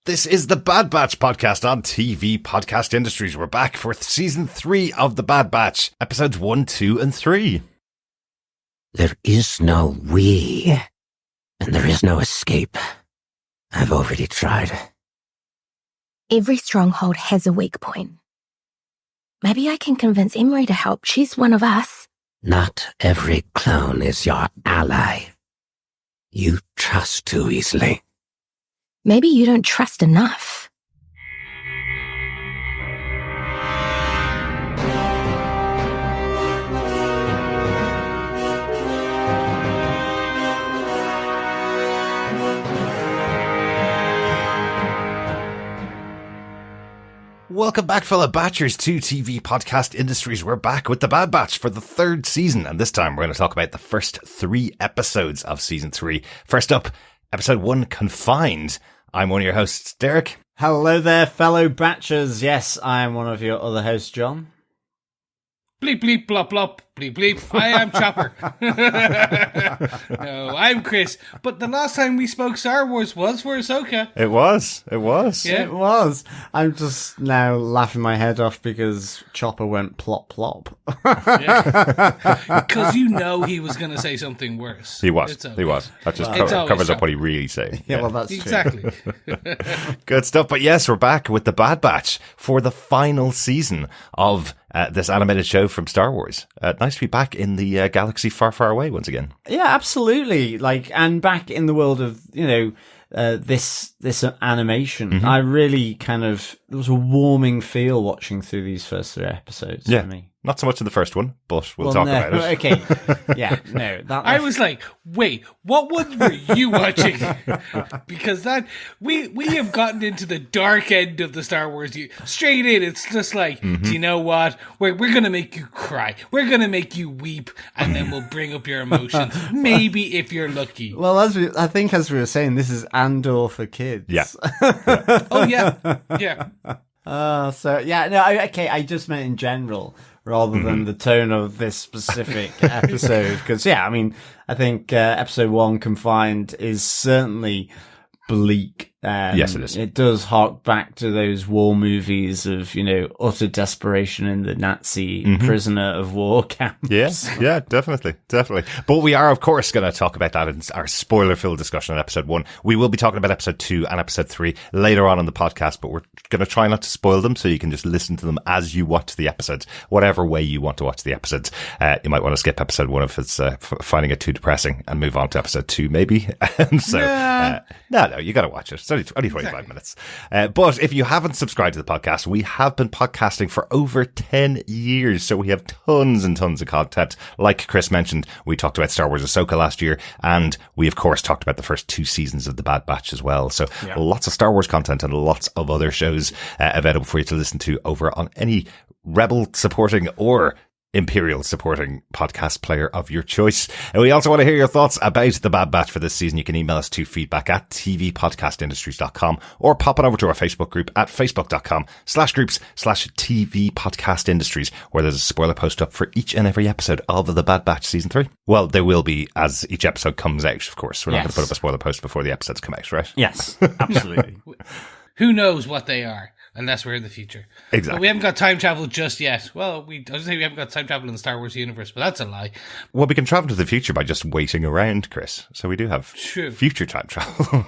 This is the Bad Batch podcast on TV Podcast Industries. We're back for season 3 of the Bad Batch, episodes 1, 2, and 3. There is no we, and there is no escape. I've already tried. Every stronghold has a weak point. Maybe I can convince Emery to help. She's one of us. Not every clone is your ally. You trust too easily. Maybe you don't trust enough. Welcome back, fellow Batchers, to TV Podcast Industries. We're back with the Bad Batch for the 3rd season, and this time we're going to talk about the first 3 episodes of season 3. First up, episode 1, Confined. I'm one of your hosts, Derek. Hello there, fellow Batchers. Yes, I am one of your other hosts, John. Bleep, bleep, blop, blop, bleep, bleep. I am Chopper. No, I'm Chris. But the last time we spoke Star Wars was for Ahsoka. It was. Yeah. It was. I'm just now laughing my head off because Chopper went plop, plop. Because you know he was going to say something worse. He was. Okay. He was. That just covers up what he really said. Yeah, well, that's exactly. true. Good stuff. But yes, we're back with the Bad Batch for the final season of this animated show from Star Wars. Nice to be back in the galaxy far, far away once again. Yeah, absolutely. And back in the world of, this animation. Mm-hmm. I really there was a warming feel watching through these first 3 episodes for me. Not so much in the first one, but we'll talk about it. Okay. Yeah, no. I was like, wait, what ones were you watching? Because we have gotten into the dark end of the Star Wars. Straight in, it's just like, do you know what? We're going to make you cry. We're going to make you weep, and then we'll bring up your emotions. Maybe if you're lucky. Well, as we were saying, this is Andor for kids. Yeah. Oh, yeah. Yeah. I just meant in general rather than the tone of this specific episode. Because, I think episode 1, Confined, is certainly bleak. Yes, it is. It does hark back to those war movies of, utter desperation in the Nazi prisoner of war camps. Yes, yeah, definitely. But we are, of course, going to talk about that in our spoiler-filled discussion on episode 1. We will be talking about episode 2 and episode 3 later on in the podcast, but we're going to try not to spoil them so you can just listen to them as you watch the episodes, whatever way you want to watch the episodes. You might want to skip episode 1 if it's finding it too depressing and move on to episode 2, maybe. No, you got to watch it. It's only 25 minutes. But if you haven't subscribed to the podcast, we have been podcasting for over 10 years. So we have tons and tons of content. Like Chris mentioned, we talked about Star Wars Ahsoka last year. And we, of course, talked about the first 2 seasons of The Bad Batch as well. So lots of Star Wars content and lots of other shows available for you to listen to over on any Rebel supporting or Imperial supporting podcast player of your choice. And we also want to hear your thoughts about the Bad Batch for this season. You can email us to feedback@tvpodcastindustries.com or pop it over to our Facebook group at facebook.com/groups/tvpodcastindustries, where there's a spoiler post up for each and every episode of the Bad Batch season 3. Well, there will be as each episode comes out, of course. We're not going to put up a spoiler post before the episodes come out, right? Yes, absolutely. Who knows what they are? Unless we're in the future. Exactly. But we haven't got time travel just yet. Well, I was saying we haven't got time travel in the Star Wars universe, but that's a lie. Well, we can travel to the future by just waiting around, Chris. So we do have future time travel.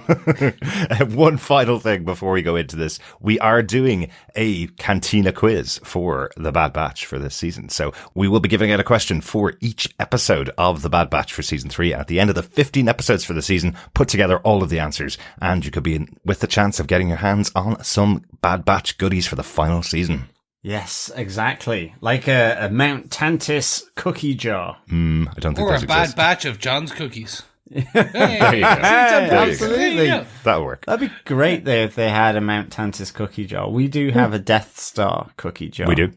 One final thing before we go into this. We are doing a Cantina quiz for the Bad Batch for this season. So we will be giving out a question for each episode of the Bad Batch for season 3. At the end of the 15 episodes for the season, put together all of the answers, and you could be in with the chance of getting your hands on some Bad Batch goodies for the final season. Yes, exactly. Like a Mount Tantiss cookie jar. I don't think or those a bad exist. batch of John's cookies. There you go. Absolutely. That'll work. That'd be great if they had a Mount Tantiss cookie jar. We do have a Death Star cookie jar. We do.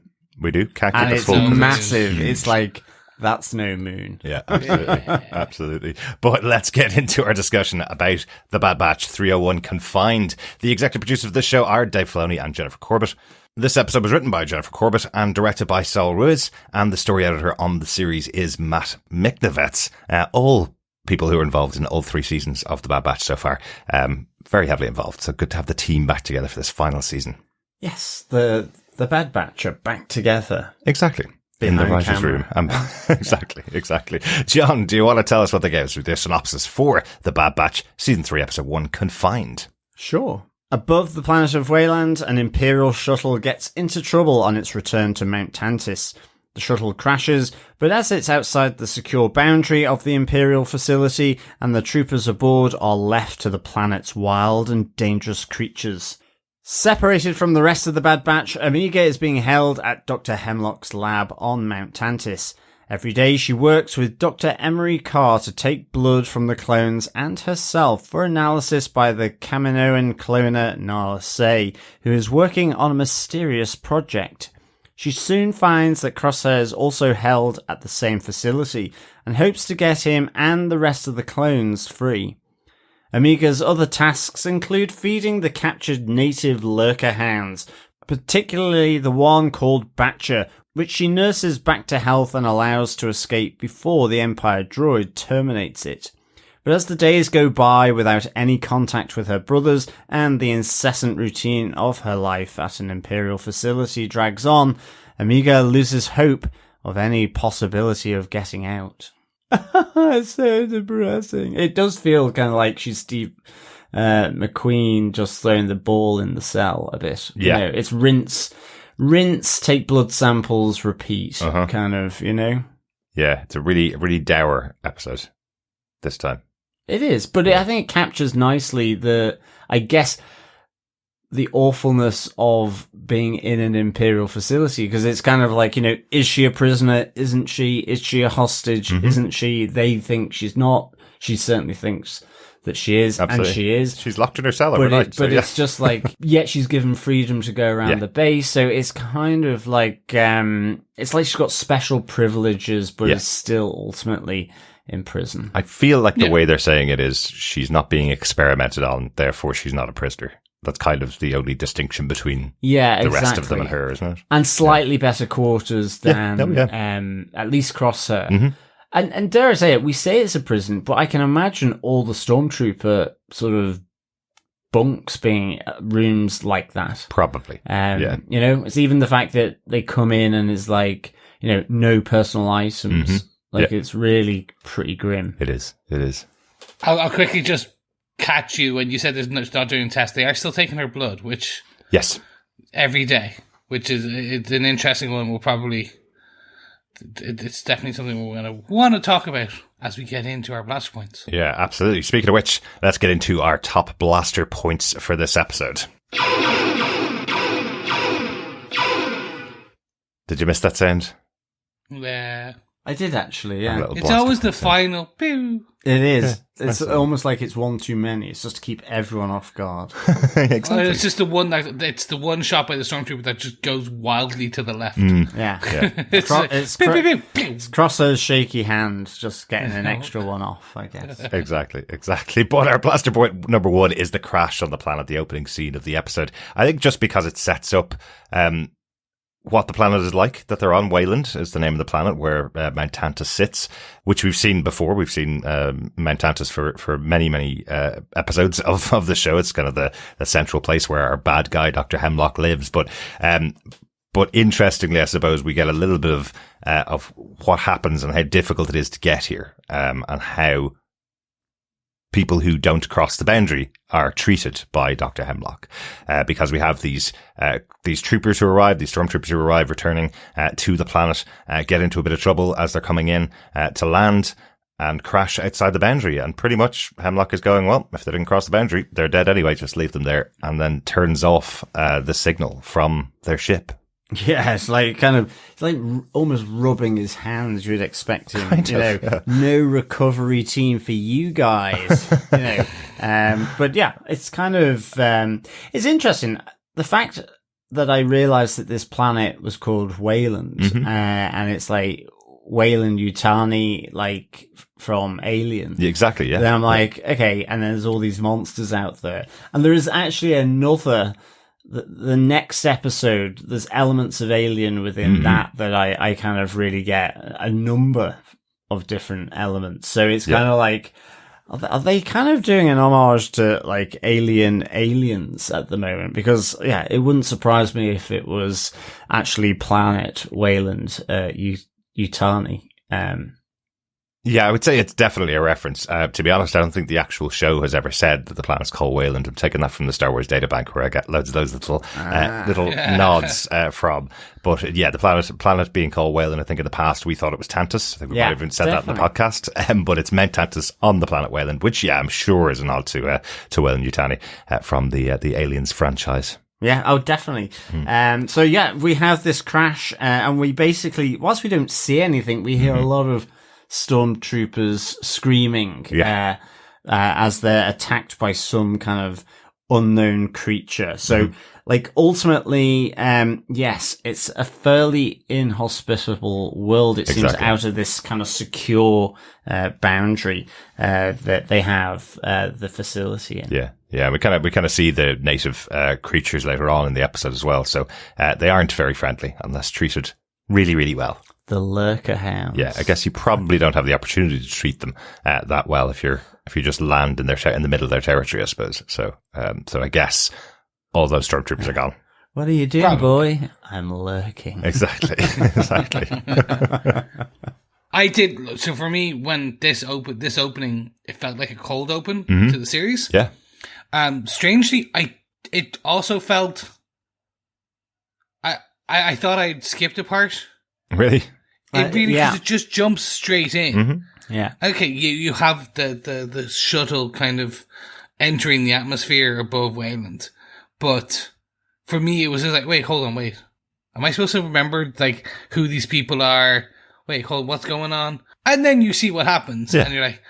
Can't And keep it it's full. massive. It's like, that's no moon. Yeah, absolutely. Absolutely. But let's get into our discussion about The Bad Batch 301 Confined. The executive producers of this show are Dave Filoni and Jennifer Corbett. This episode was written by Jennifer Corbett and directed by Saul Ruiz, and the story editor on the series is Matt Miknevets. All people who are involved in all 3 seasons of The Bad Batch so far. Very heavily involved. So good to have the team back together for this final season. Yes, the Bad Batch are back together. Exactly. In the writer's camera. room. Exactly. John, do you want to tell us what they gave us with their synopsis for The Bad Batch, Season 3, Episode 1, Confined? Sure. Above the planet of Wayland, an Imperial shuttle gets into trouble on its return to Mount Tantiss. The shuttle crashes, but as it's outside the secure boundary of the Imperial facility, and the troopers aboard are left to the planet's wild and dangerous creatures. Separated from the rest of the Bad Batch, Omega is being held at Dr. Hemlock's lab on Mount Tantiss. Every day she works with Dr. Emery Carr to take blood from the clones and herself for analysis by the Kaminoan cloner Nala Se, who is working on a mysterious project. She soon finds that Crosshair is also held at the same facility and hopes to get him and the rest of the clones free. Omega's other tasks include feeding the captured native lurker hounds, particularly the one called Batcher, which she nurses back to health and allows to escape before the Empire droid terminates it. But as the days go by without any contact with her brothers and the incessant routine of her life at an Imperial facility drags on, Omega loses hope of any possibility of getting out. It's so depressing. It does feel kind of like she's Steve McQueen just throwing the ball in the cell a bit. Yeah. You know, it's rinse, take blood samples, repeat, kind of, you know? Yeah, it's a really dour episode this time. It is, but I think it captures nicely the awfulness of being in an Imperial facility, because it's kind of like, you know, is she a prisoner? Isn't she? Is she a hostage? Isn't she? They think she's not. She certainly thinks that she is, Absolutely. and she is. She's locked in her cell But, overnight. it's just like, yet she's given freedom to go around the base, so it's kind of like, it's like she's got special privileges, but is still ultimately in prison. I feel like the way they're saying it is she's not being experimented on, therefore she's not a prisoner. That's kind of the only distinction between the rest of them and her, isn't it? And slightly better quarters than at least Crosshair. And dare I say it, we say it's a prison, but I can imagine all the Stormtrooper sort of bunks being rooms like that. Probably. You know, it's even the fact that they come in and it's like, you know, no personal items. Like, it's really pretty grim. It is. I'll quickly just catch you when you said there's not doing tests. They are still taking her blood, which Yes. every day, which is it's an interesting one. We'll probably it's definitely something we're going to want to talk about as we get into our blast points. Yeah, absolutely. Speaking of which, let's get into our top blaster points for this episode. Did you miss that sound? Yeah. I did actually, yeah. It's always the final pew. It is. It's almost like it's one too many. It's just to keep everyone off guard. Exactly. It's just the one it's the one shot by the Stormtrooper that just goes wildly to the left. Yeah. It's It's pew, pew, pew, pew. Crosshair's shaky hand just getting an extra one off, I guess. Exactly. But our blaster point number 1 is the crash on the planet, the opening scene of the episode. I think just because it sets up what the planet is like that they're on. Wayland is the name of the planet where Mount Tantiss sits, which we've seen before. We've seen Mount Tantiss for many episodes of the show. It's kind of the central place where our bad guy, Dr. Hemlock, lives. But interestingly, I suppose we get a little bit of what happens and how difficult it is to get here, and how people who don't cross the boundary are treated by Dr. Hemlock, because we have these troopers who arrive, these stormtroopers who arrive, returning to the planet, get into a bit of trouble as they're coming in to land and crash outside the boundary. And pretty much Hemlock is going, well, if they didn't cross the boundary, they're dead anyway, just leave them there, and then turns off the signal from their ship. Yeah, it's like almost rubbing his hands. You'd expect him, no recovery team for you guys, But yeah, it's kind of it's interesting the fact that I realized that this planet was called Wayland, and it's like Wayland Yutani, like from Alien. Yeah, exactly. Yeah. Then I'm like, okay, and there's all these monsters out there, and there is actually another. The next episode, there's elements of Alien within that I kind of really get a number of different elements. So it's kind of like, are they kind of doing an homage to like aliens at the moment? Because yeah, it wouldn't surprise me if it was actually planet Wayland, Yutani. Yeah, I would say it's definitely a reference. To be honest, I don't think the actual show has ever said that the planet's called Wayland. I'm taking that from the Star Wars databank where I get loads of those little nods from. But yeah, the planet being called Wayland, I think in the past we thought it was Tantiss. I think we might have even said that in the podcast. But it's Mount Tantiss on the planet Wayland, which I'm sure is a nod to Wayland Yutani from the Aliens franchise. Yeah, oh, definitely. So yeah, we have this crash, and we basically, whilst we don't see anything, we hear a lot of stormtroopers screaming as they're attacked by some kind of unknown creature. So, like, ultimately, yes, it's a fairly inhospitable world. It seems out of this kind of secure boundary that they have the facility in. Yeah, we kind of see the native creatures later on in the episode as well. So they aren't very friendly unless treated really, really well. The lurker hounds. Yeah, I guess you probably don't have the opportunity to treat them that well if you just land in in the middle of their territory, I suppose. So I guess all those stormtroopers are gone. What are you doing, boy? I'm lurking. Exactly. I did. So for me, when this opening, it felt like a cold open to the series. Yeah. Strangely, it also felt. I thought I'd skipped a part. Really? Because it just jumps straight in. Mm-hmm. Yeah. Okay, you have the shuttle kind of entering the atmosphere above Wayland, but for me it was just like, wait, hold on, wait. Am I supposed to remember like who these people are? Wait, hold, what's going on? And then you see what happens, and you're like,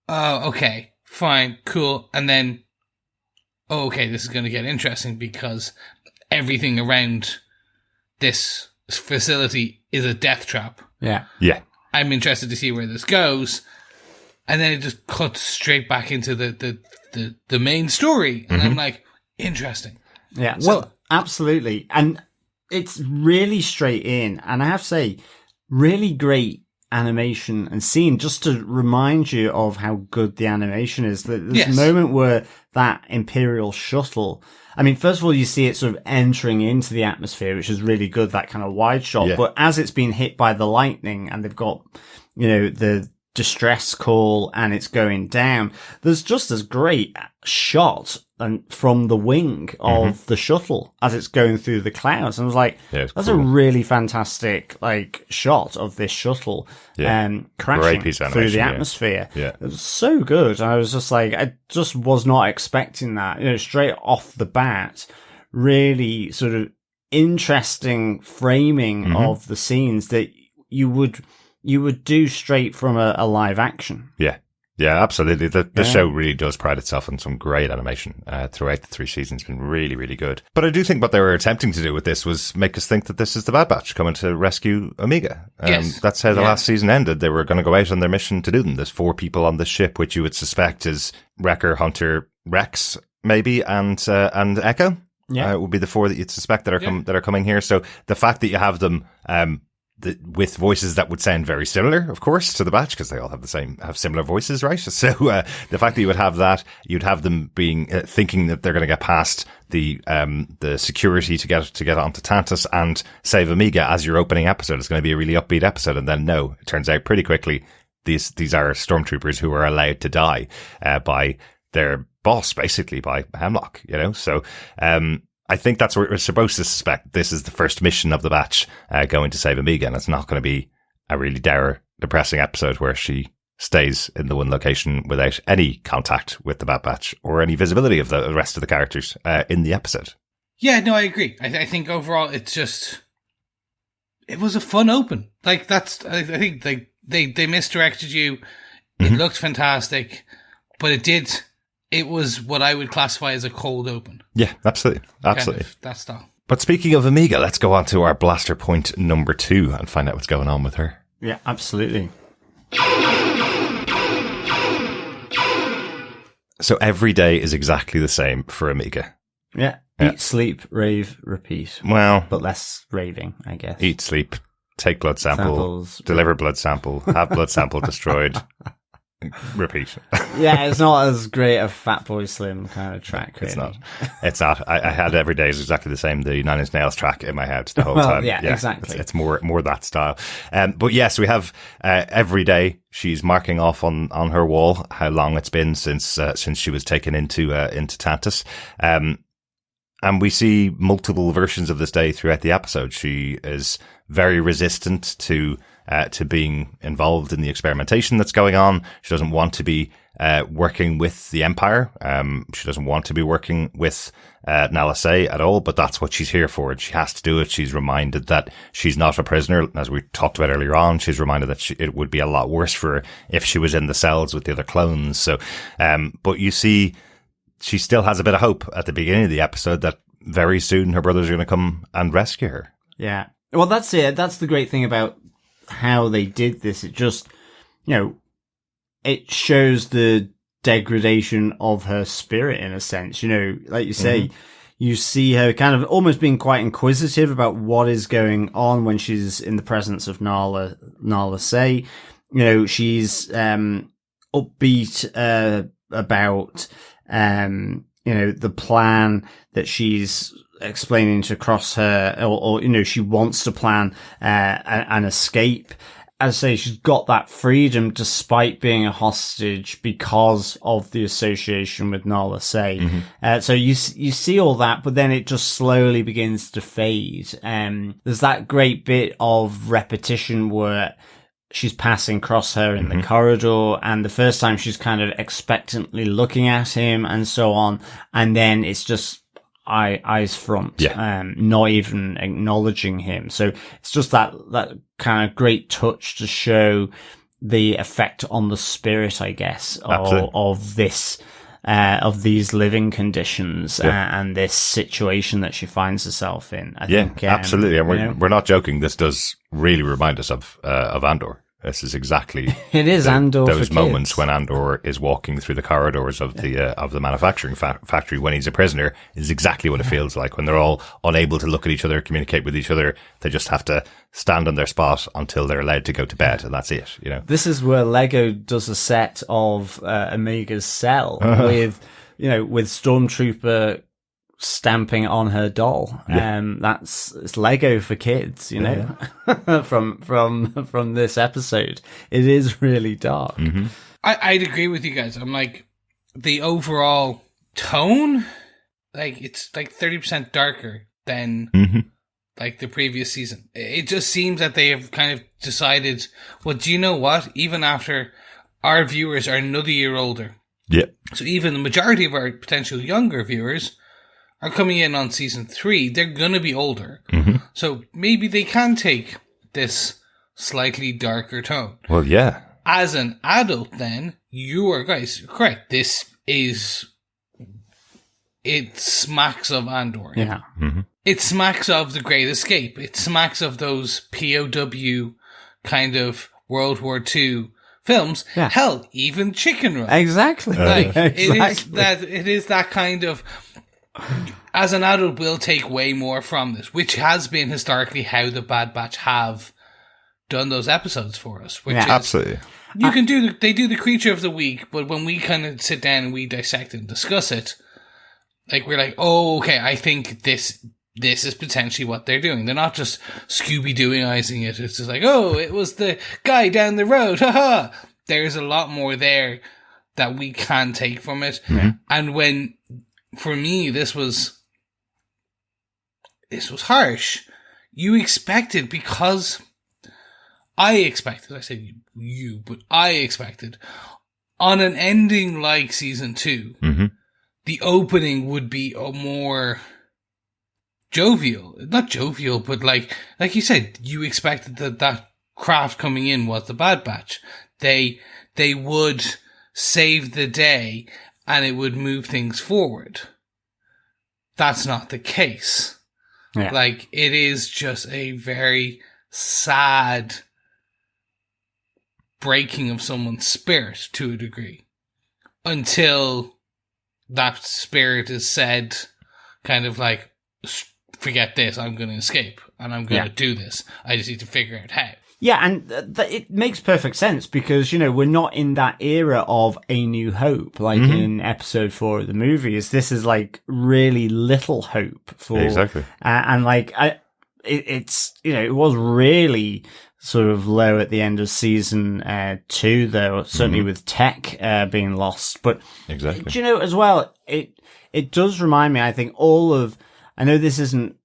oh, okay, fine, cool. And then, oh, okay, this is going to get interesting because everything around this facility is a death trap. Yeah. I'm interested to see where this goes. And then it just cuts straight back into the main story. And I'm like, interesting. Yeah. Well, absolutely. And it's really straight in. And I have to say, really great animation and scene, just to remind you of how good the animation is. This moment where that Imperial shuttle, I mean, first of all, you see it sort of entering into the atmosphere, which is really good, that kind of wide shot. Yeah. But as it's been hit by the lightning and they've got, the distress call and it's going down, there's just this great shot from the wing of the shuttle as it's going through the clouds. And I was like, that's a really fantastic shot of this shuttle crashing through the atmosphere. Yeah. It was so good. I was just like, I just was not expecting that. Straight off the bat, really sort of interesting framing of the scenes that you would do straight from a live action. Yeah, absolutely. The show really does pride itself on some great animation throughout the 3 seasons. It's been really, really good. But I do think what they were attempting to do with this was make us think that this is the Bad Batch coming to rescue Omega. Yes. That's how the last season ended. They were going to go out on their mission to do them. There's 4 people on this ship, which you would suspect is Wrecker, Hunter, Rex, maybe, and Echo. Yeah, would be the 4 that you'd suspect that are coming here. So the fact that you have them with voices that would sound very similar, of course, to the Batch, because they all have similar voices, right? So the fact that you would have that, you'd have them being thinking that they're going to get past the security to get onto Tantiss and save Omega as your opening episode is going to be a really upbeat episode, and then no, it turns out pretty quickly these are stormtroopers who are allowed to die by their boss, basically by Hemlock. So. I think that's what we're supposed to suspect. This is the first mission of the Batch going to save Omega, and it's not going to be a really dour, depressing episode where she stays in the one location without any contact with the Bad Batch or any visibility of the rest of the characters in the episode. Yeah, no, I agree. I think overall it was a fun open. I think they misdirected you. It looked fantastic, but it was what I would classify as a cold open. Yeah, absolutely. Kind of that style. But speaking of Omega, let's go on to our blaster point number 2 and find out what's going on with her. Yeah, absolutely. So every day is exactly the same for Omega. Yeah. Eat, sleep, rave, repeat. Well, but less raving, I guess. Eat, sleep, take blood sample, Samples. deliver blood sample, have blood sample destroyed, repeat. Yeah, it's not as great a Fatboy Slim kind of track. Really. It's not. I had Every Day is exactly the same. The Nine Inch Nails track in my head the whole Well, time. yeah, exactly. It's more that style. But yes, we have every day she's marking off on her wall how long it's been since she was taken into Tantiss. And we see multiple versions of this day throughout the episode. She is very resistant to being involved in the experimentation that's going on. She doesn't want to be working with the Empire. She doesn't want to be working with Nala Se at all, but that's what she's here for, and she has to do it. She's reminded that she's not a prisoner, as we talked about earlier on. She's reminded that it would be a lot worse for her if she was in the cells with the other clones. So, but you see, she still has a bit of hope at the beginning of the episode that very soon her brothers are going to come and rescue her. Yeah. Well, that's it. That's the great thing about how they did this. It just, it shows the degradation of her spirit in a sense. Like you say, you see her kind of almost being quite inquisitive about what is going on when she's in the presence of Nala Se. She's upbeat about the plan that she's explaining to Crosshair, or she wants to plan an escape. As I say, she's got that freedom despite being a hostage because of the association with Nala Se. So you see all that, but then it just slowly begins to fade. There's that great bit of repetition where she's passing Crosshair in the corridor, and the first time she's kind of expectantly looking at him and so on, and then it's just eyes front, not even acknowledging him. So it's just that kind of great touch to show the effect on the spirit, I guess, of this, of these living conditions and this situation that she finds herself in. I think, absolutely. And we're not joking. This does really remind us of Andor. This is exactly it is Andor those for moments kids. when Andor is walking through the corridors of the manufacturing factory when he's a prisoner is exactly what it feels like when they're all unable to look at each other, communicate with each other. They just have to stand on their spot until they're allowed to go to bed, and that's it. This is where Lego does a set of Omega's cell with Stormtrooper stamping on her doll. It's Lego for kids, from this episode. It is really dark. I'd agree with you guys. I'm like, the overall tone, like, it's like 30% darker than like the previous season. It just seems that they have kind of decided, well, do you know what? Even after our viewers are another year older. Yeah. So even the majority of our potential younger viewers are coming in on season 3, they're going to be older. So maybe they can take this slightly darker tone. Well, yeah. As an adult, then, you are, guys, correct. It smacks of Andor. Yeah. It smacks of The Great Escape. It smacks of those POW kind of World War II films. Yeah. Hell, even Chicken Run. Exactly. It is that kind of, as an adult, we'll take way more from this, which has been historically how the Bad Batch have done those episodes for us. Which is, absolutely. They do the creature of the week, but when we kind of sit down and we dissect and discuss it, like, we're like, oh, okay, I think this is potentially what they're doing. They're not just Scooby-Dooing-izing it. It's just like, oh, it was the guy down the road. Haha. There's a lot more there that we can take from it. And for me, this was harsh. You expected, because I expected, I said you, but I expected, on an ending like season 2, the opening would be a more jovial, not jovial, but like you said, you expected that craft coming in was the Bad Batch. They would save the day and it would move things forward. That's not the case. Yeah. Like, it is just a very sad breaking of someone's spirit to a degree, until that spirit is said kind of like forget this, I'm going to escape and I'm going to do this. I just need to figure out how. Yeah, and it makes perfect sense because, we're not in that era of A New Hope, like in episode 4 of the movies. This is like really little hope for... Exactly. And like, it's, it was really sort of low at the end of season 2, though, certainly with Tech being lost. But, exactly. As well, it does remind me, I think, I know this isn't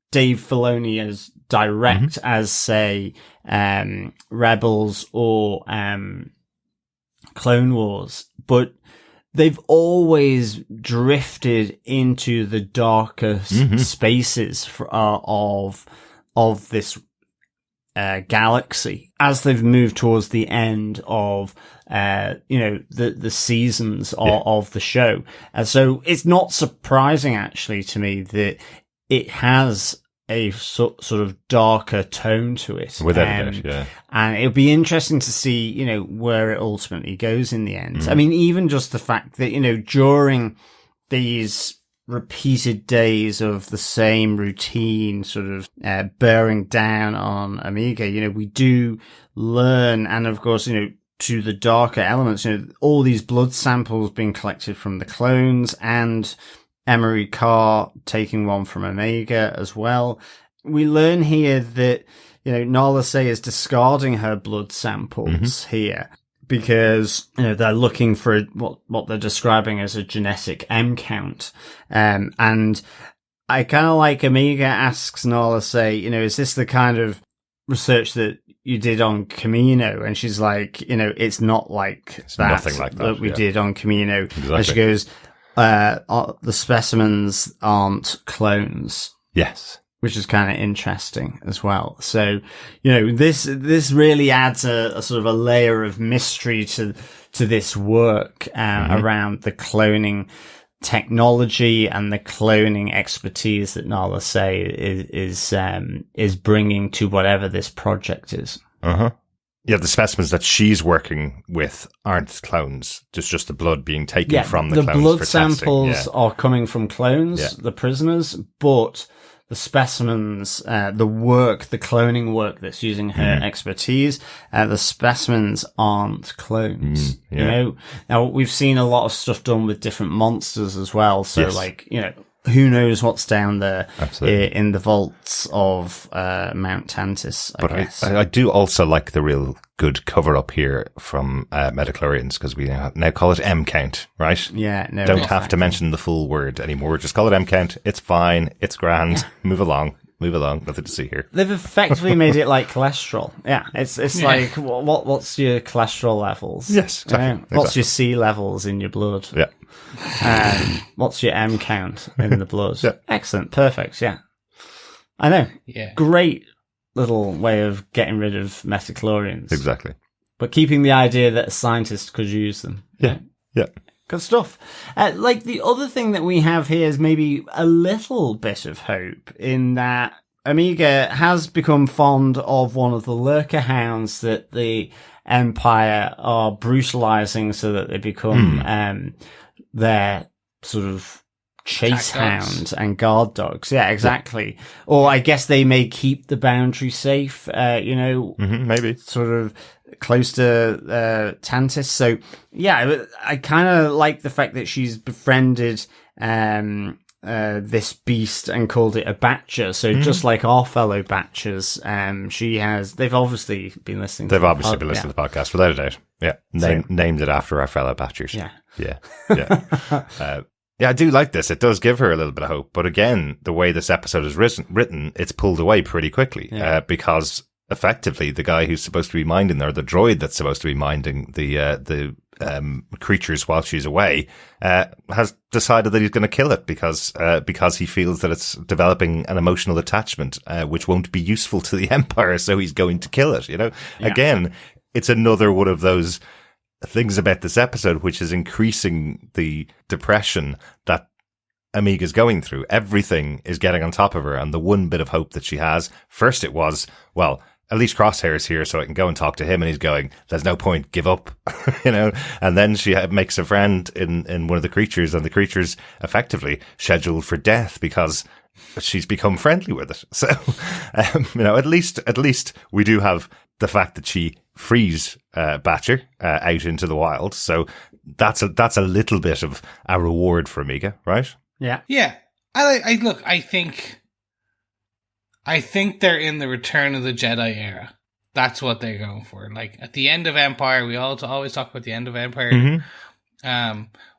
Dave Filoni as direct as, say, Rebels or Clone Wars, but they've always drifted into the darker spaces of this galaxy as they've moved towards the end of the seasons of the show. And so it's not surprising actually to me that it has a sort of darker tone to it. Without it, yeah. And it'll be interesting to see, where it ultimately goes in the end. I mean, even just the fact that, during these repeated days of the same routine sort of bearing down on Omega, we do learn, and of course, to the darker elements, all these blood samples being collected from the clones and Emery Carr taking one from Omega as well. We learn here that, Nala Se is discarding her blood samples here because, they're looking for what they're describing as a genetic M count. And I kind of like Omega asks Nala Se, is this the kind of research that you did on Camino? And she's like, it's not like it's that. Nothing like that we did on Camino. Exactly. And she goes, the specimens aren't clones. Yes. Which is kind of interesting as well. So, this really adds a sort of a layer of mystery to this work, around the cloning technology and the cloning expertise that Nala Se is bringing to whatever this project is. Yeah, the specimens that she's working with aren't clones. There's just the blood being taken from the clones blood for testing. samples are coming from clones, the prisoners, but the specimens, the cloning work that's using her expertise, the specimens aren't clones. Now we've seen a lot of stuff done with different monsters as well. So who knows what's down there in the vaults of Mount Tantiss, I guess. I do also like the real good cover-up here from Metachlorians, because we now call it M-count, right? Yeah, no. Don't have to mention the full word anymore. Just call it M-count. It's fine. It's grand. Move along. Nothing to see here. They've effectively made it like cholesterol. Yeah, it's like, what's your cholesterol levels? Yes, exactly. What's your C levels in your blood? Yeah. What's your M count in the blood? Yeah. Excellent. Perfect. Yeah. I know. Yeah. Great little way of getting rid of metachlorians. Exactly. But keeping the idea that a scientist could use them. Yeah. Yeah. Good stuff. Like the other thing that we have here is maybe a little bit of hope in that Omega has become fond of one of the lurker hounds that the Empire are brutalizing so that they become their sort of chase hound and guard dogs. Yeah, exactly. Or I guess they may keep the boundary safe, maybe. Sort of close to Tantiss. So yeah, I kind of like the fact that she's befriended this beast and called it a Batcher. So just like our fellow Batchers, they've obviously been listening. They've obviously been listening to the podcast, without a doubt. Yeah, named it after our fellow Batchers. Yeah. Yeah, I do like this. It does give her a little bit of hope, but again, the way this episode is written, it's pulled away pretty quickly because effectively the guy who's supposed to be minding her, the droid that's supposed to be minding the creatures while she's away, has decided that he's going to kill it because he feels that it's developing an emotional attachment, which won't be useful to the Empire. So he's going to kill it. Again, it's another one of those things about this episode, which is increasing the depression that Omega's going through. Everything is getting on top of her. And the one bit of hope that she has, first it was, well, at least Crosshair's here so I can go and talk to him. And he's going, there's no point, give up, and then she makes a friend in one of the creatures, and the creature's effectively scheduled for death because she's become friendly with it. So, at least we do have the fact that she frees Batcher out into the wild. So that's a little bit of a reward for Omega, right? Yeah. Yeah. I think they're in the Return of the Jedi era. That's what they're going for. Like, at the end of Empire, we always talk about the end of Empire,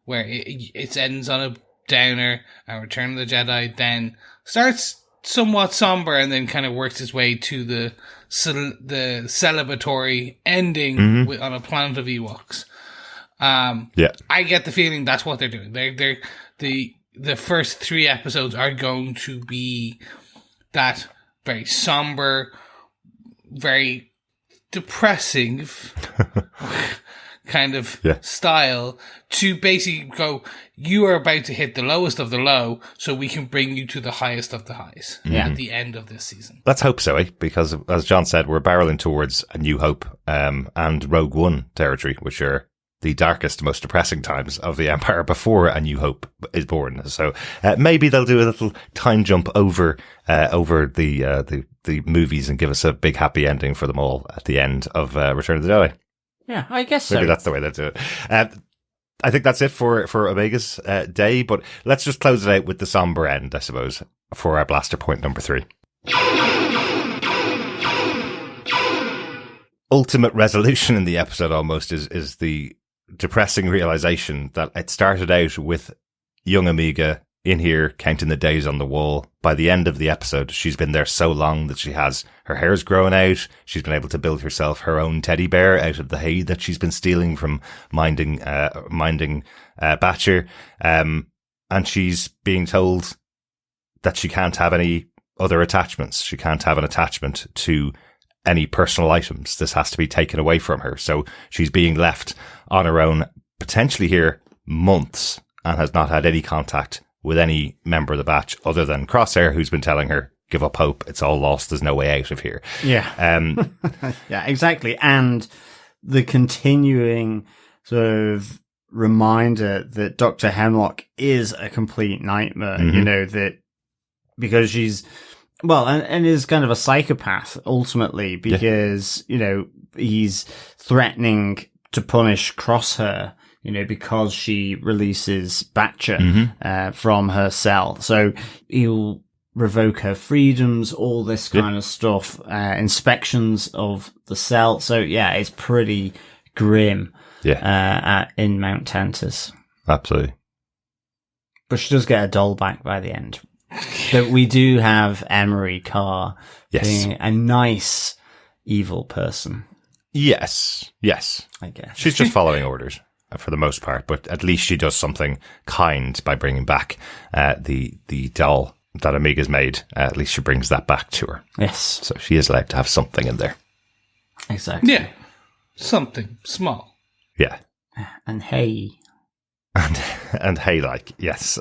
where it ends on a downer, and Return of the Jedi then starts somewhat somber and then kind of works its way to the celebratory ending on a planet of Ewoks. I get the feeling that's what they're doing. The first 3 episodes are going to be that very somber, very depressing kind of style to basically go, you are about to hit the lowest of the low, so we can bring you to the highest of the highs at the end of this season. Let's hope so, because as John said, we're barreling towards A New Hope and Rogue One territory, which are the darkest, most depressing times of the Empire before A New Hope is born. So maybe they'll do a little time jump over the movies and give us a big happy ending for them all at the end of Return of the Jedi. Yeah, I guess so. Maybe that's the way they do it. I think that's it for Omega's day, but let's just close it out with the somber end, I suppose, for our blaster point number 3. Ultimate resolution in the episode almost is the depressing realization that it started out with young Omega in here counting the days on the wall. By the end of the episode, she's been there so long that her hair's growing out. She's been able to build herself her own teddy bear out of the hay that she's been stealing from minding Batcher. And she's being told that she can't have any other attachments. She can't have an attachment to any personal items. This has to be taken away from her. So she's being left on her own, potentially here months, and has not had any contact with any member of the batch other than Crosshair, who's been telling her, give up hope, it's all lost, there's no way out of here. Yeah. Yeah, exactly. And the continuing sort of reminder that Dr. Hemlock is a complete nightmare, that because she's, and is kind of a psychopath ultimately, because, he's threatening to punish Crosshair, because she releases Batcher from her cell. So he'll revoke her freedoms, all this kind of stuff, inspections of the cell. So yeah, it's pretty grim in Mount Tantiss. Absolutely. But she does get a doll back by the end. But we do have Emery Carr being a nice evil person. Yes. I guess. She's just following orders for the most part, but at least she does something kind by bringing back the doll that Omega's made. At least she brings that back to her. Yes. So she is allowed to have something in there. Exactly. Yeah. Something small. Yeah. And hey. And hey, yes.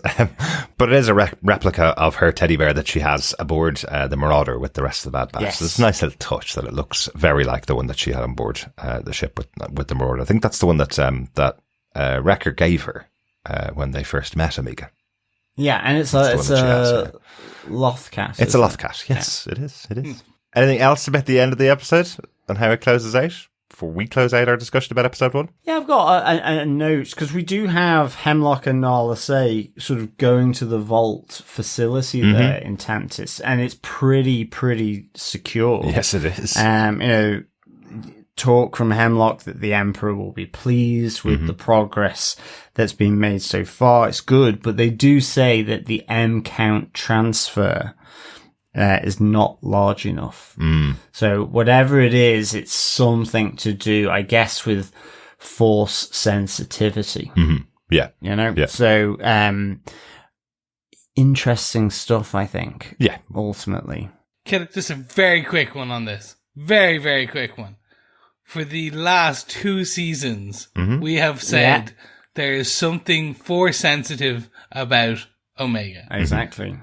But it is a replica of her teddy bear that she has aboard the Marauder with the rest of the Bad Batch. Yes. So it's a nice little touch that it looks very like the one that she had on board the ship with the Marauder. I think that's the one that Wrecker gave her when they first met Omega. Yeah, and it's a Lothcat. It's a Lothcat, yes, it is. Anything else about the end of the episode and how it closes out? Before we close out our discussion about episode 1? Yeah, I've got a note, because we do have Hemlock and Nala Se sort of going to the vault facility there in Tantiss, and it's pretty secure. Yes, it is. Talk from Hemlock that the Emperor will be pleased with the progress that's been made so far. It's good, but they do say that the M count transfer is not large enough. So whatever it is, it's something to do, I guess, with force sensitivity. Yeah. So interesting stuff, I think. Yeah. Ultimately. Just a very quick one on this. Very, very quick one. For the last 2 seasons, we have said there is something force sensitive about Omega. Exactly.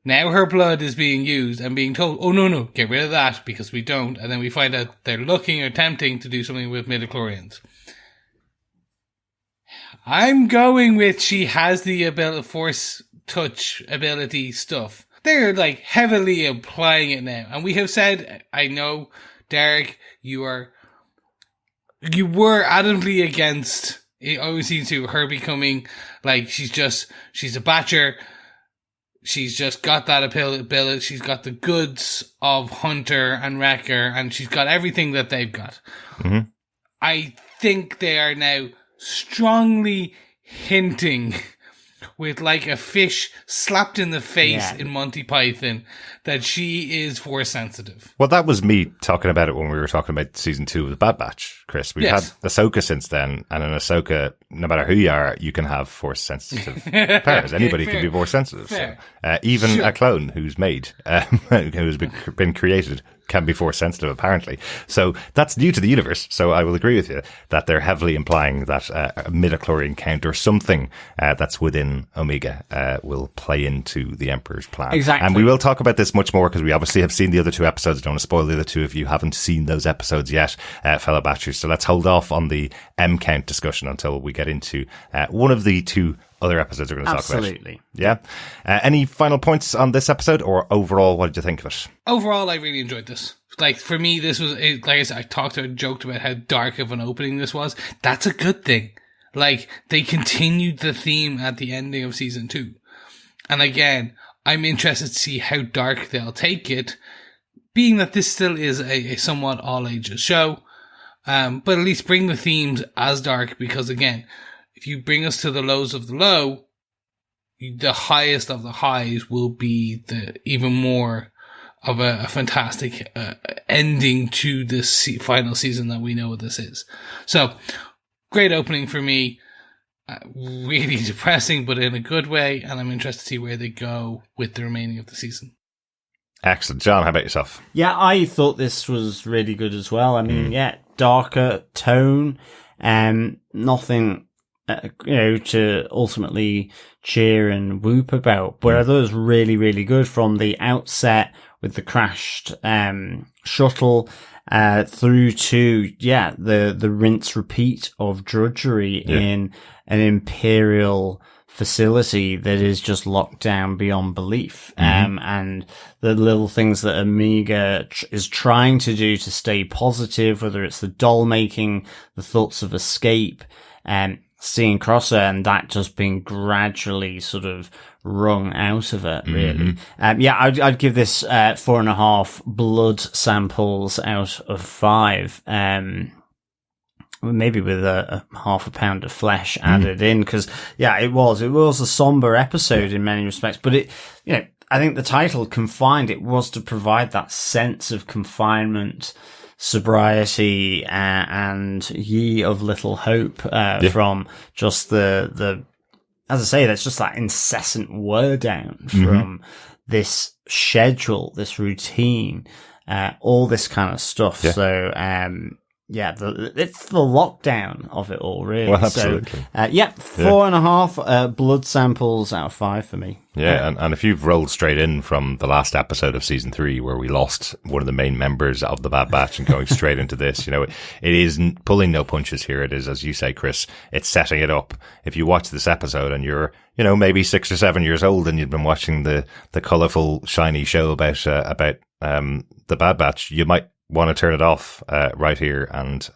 Now her blood is being used and being told, oh, no, get rid of that because we don't. And then we find out they're looking or attempting to do something with midichlorians. I'm going with she has the ability, force touch ability stuff. they're like heavily implying it now. And we have said, I know, Derek, you were adamantly against, it always seems to her becoming like she's a batcher. She's just got that ability. She's got the goods of Hunter and Wrecker, and she's got everything that they've got. Mm-hmm. I think they are now strongly hinting with like a fish slapped in the face in Monty Python that she is force sensitive. Well, that was me talking about it when we were talking about season 2 of The Bad Batch, Chris. We've had Ahsoka since then, and in Ahsoka, no matter who you are, you can have force sensitive powers. Anybody can be force sensitive. So, even a clone who's made, who's been created, can be force sensitive, apparently. So that's new to the universe. So I will agree with you that they're heavily implying that a midichlorian count or something that's within Omega will play into the Emperor's plan. Exactly. And we will talk about this much more because we obviously have seen the other 2 episodes. I don't want to spoil the other 2 if you haven't seen those episodes yet, fellow Batchers. So let's hold off on the M count discussion until we get into one of the 2 other episodes we're going to talk about. Absolutely. Yeah. Any final points on this episode, or overall, what did you think of it? Overall, I really enjoyed this. Like, for me, this was, like I said, I joked about how dark of an opening this was. That's a good thing. Like, they continued the theme at the ending of season 2. And again, I'm interested to see how dark they'll take it, being that this still is a somewhat all ages show. But at least bring the themes as dark, because again, if you bring us to the lows of the low, the highest of the highs will be the even more of a fantastic ending to this final season that we know what this is. So, great opening for me. Really depressing, but in a good way, and I'm interested to see where they go with the remaining of the season. Excellent. John, how about yourself? Yeah, I thought this was really good as well. I mean, darker tone, nothing, to ultimately cheer and whoop about. But I thought it was really, really good from the outset with the crashed shuttle through to the rinse repeat of drudgery in an Imperial facility that is just locked down beyond belief. And the little things that Omega is trying to do to stay positive, whether it's the doll making, the thoughts of escape, seeing Crosshair, and that just being gradually sort of wrung out of it, really. I'd give this 4.5 blood samples out of 5. Maybe with a half a pound of flesh added in, because it was a somber episode in many respects, but I think the title Confined, it was to provide that sense of confinement, sobriety, and ye of little hope from just the as I say, that's just that incessant wear down from this schedule, this routine, all this kind of stuff. So it's the lockdown of it all, really. Well, absolutely. So, 4.5 blood samples out of 5 for me. Yeah, and if you've rolled straight in from the last episode of season 3 where we lost one of the main members of the Bad Batch and going straight into this, it is pulling no punches here. It is, as you say, Chris, it's setting it up. If you watch this episode and you're, maybe 6 or 7 years old and you've been watching the colourful, shiny show about the Bad Batch, you might want to turn it off right here and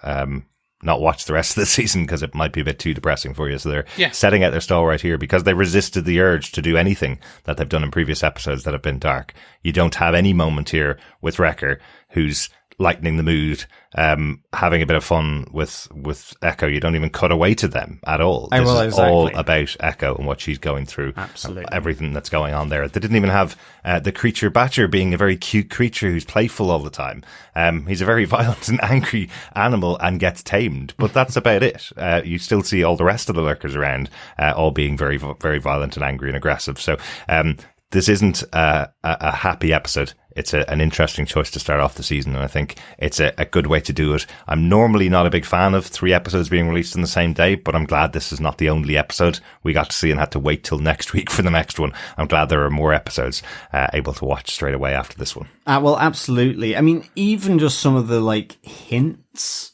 not watch the rest of the season because it might be a bit too depressing for you. So they're setting out their stall right here because they resisted the urge to do anything that they've done in previous episodes that have been dark. You don't have any moment here with Wrecker, who's lightening the mood, having a bit of fun with Echo. You don't even cut away to them at all. This is all about Echo and what she's going through. Absolutely. Everything that's going on there. They didn't even have the creature Batcher being a very cute creature who's playful all the time. He's a very violent and angry animal and gets tamed, but that's about it. You still see all the rest of the lurkers around, all being very, very violent and angry and aggressive. So, this isn't a happy episode. It's an interesting choice to start off the season, and I think it's a good way to do it. I'm normally not a big fan of 3 episodes being released on the same day, but I'm glad this is not the only episode we got to see and had to wait till next week for the next one. I'm glad there are more episodes able to watch straight away after this one. Well, absolutely. I mean, even just some of the hints,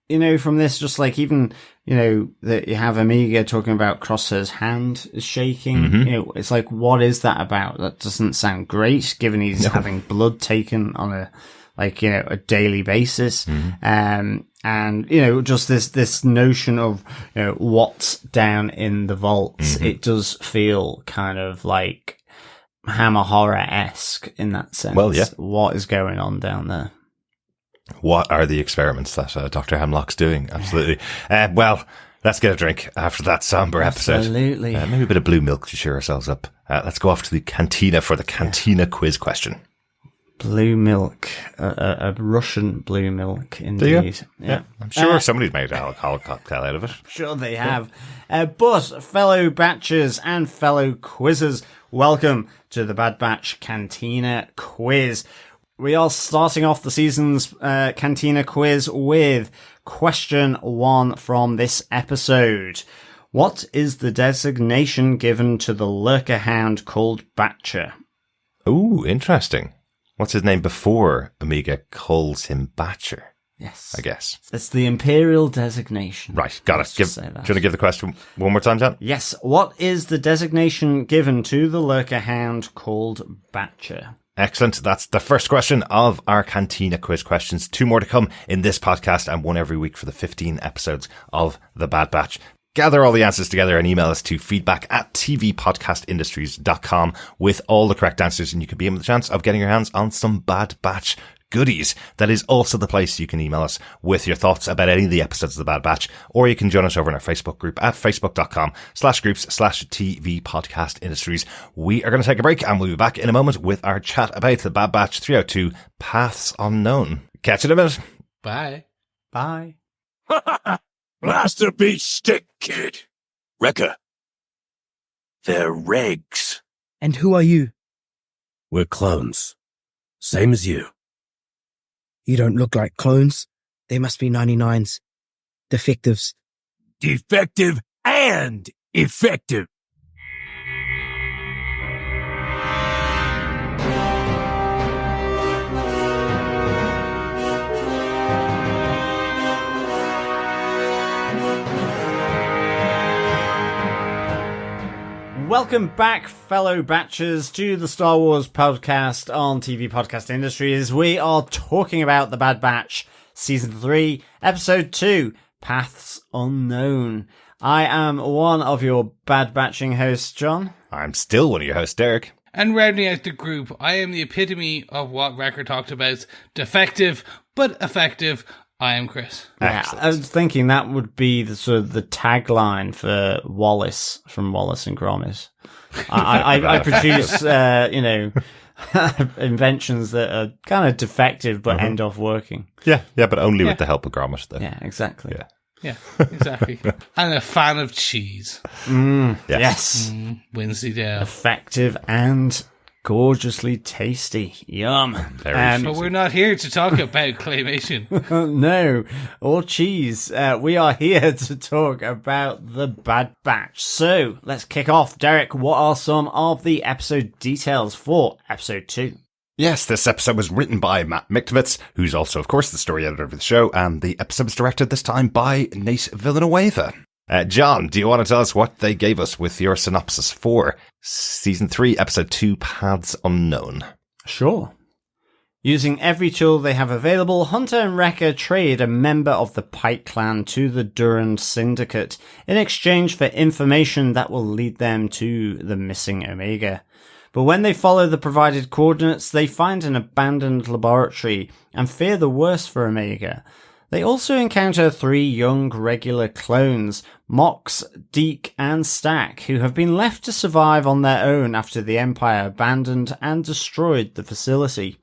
from this, just even, that you have Omega talking about Crosshair's hand is shaking. It's like, what is that about? That doesn't sound great, given he's having blood taken on a daily basis. And, just this notion of, what's down in the vaults. It does feel kind of like Hammer horror-esque in that sense. Well, yeah. What is going on down there? What are the experiments that Dr. Hemlock's doing? Absolutely. Well, let's get a drink after that somber episode. Absolutely. Maybe a bit of blue milk to cheer ourselves up. Let's go off to the cantina for the cantina quiz question. Blue milk, a Russian blue milk, indeed. Yeah. I'm sure somebody's made an alcoholic cocktail out of it. Sure they have. But fellow batchers and fellow quizzers, welcome to the Bad Batch Cantina Quiz. We are starting off the season's Cantina Quiz with question 1 from this episode. What is the designation given to the lurker hound called Batcher? Ooh, interesting. What's his name before Omega calls him Batcher? Yes. I guess. It's the Imperial designation. Right, got it. Do you want to give the question one more time, John? Yes. What is the designation given to the lurker hound called Batcher? Excellent. That's the first question of our Cantina Quiz questions. 2 more to come in this podcast and 1 every week for the 15 episodes of The Bad Batch. Gather all the answers together and email us to feedback@tvpodcastindustries.com with all the correct answers, and you could be in with the chance of getting your hands on some Bad Batch goodies. That is also the place you can email us with your thoughts about any of the episodes of The Bad Batch, or you can join us over in our Facebook group at facebook.com/groups/TV Podcast Industries. We are going to take a break and we'll be back in a moment with our chat about The Bad Batch 302 Paths Unknown. Catch you in a minute. Bye. Bye. Blaster beat stick, kid. Wrecker. They're regs. And who are you? We're clones. Same as you. You don't look like clones. They must be 99s. Defectives. Defective and effective. Welcome back, fellow batchers, to the Star Wars podcast on TV Podcast Industries. We are talking about The Bad Batch, Season 3, Episode 2, Paths Unknown. I am one of your Bad Batching hosts, John. I'm still one of your hosts, Derek. And rounding out the group, I am the epitome of what Wrecker talked about. Defective, but effective. I am Chris. Yeah, I was thinking that would be the sort of the tagline for Wallace from Wallace and Gromit. I produce, inventions that are kind of defective but end off working. Yeah, but only with the help of Gromit, though. Yeah, exactly. Yeah, exactly. And a fan of cheese. Yes. Wensleydale. Effective and gorgeously tasty. Yum. But we're not here to talk about claymation. No, or cheese. We are here to talk about The Bad Batch. So, let's kick off. Derek, what are some of the episode details for Episode 2? Yes, this episode was written by Matt Miktovitz, who's also, of course, the story editor of the show, and the episode was directed this time by Nate Villanueva. John, do you want to tell us what they gave us with your synopsis for Season 3, Episode 2, Paths Unknown? Sure. Using every tool they have available, Hunter and Wrecker trade a member of the Pike clan to the Durand Syndicate in exchange for information that will lead them to the missing Omega. But when they follow the provided coordinates, they find an abandoned laboratory and fear the worst for Omega. They also encounter 3 young regular clones, Mox, Deke, and Stack, who have been left to survive on their own after the Empire abandoned and destroyed the facility.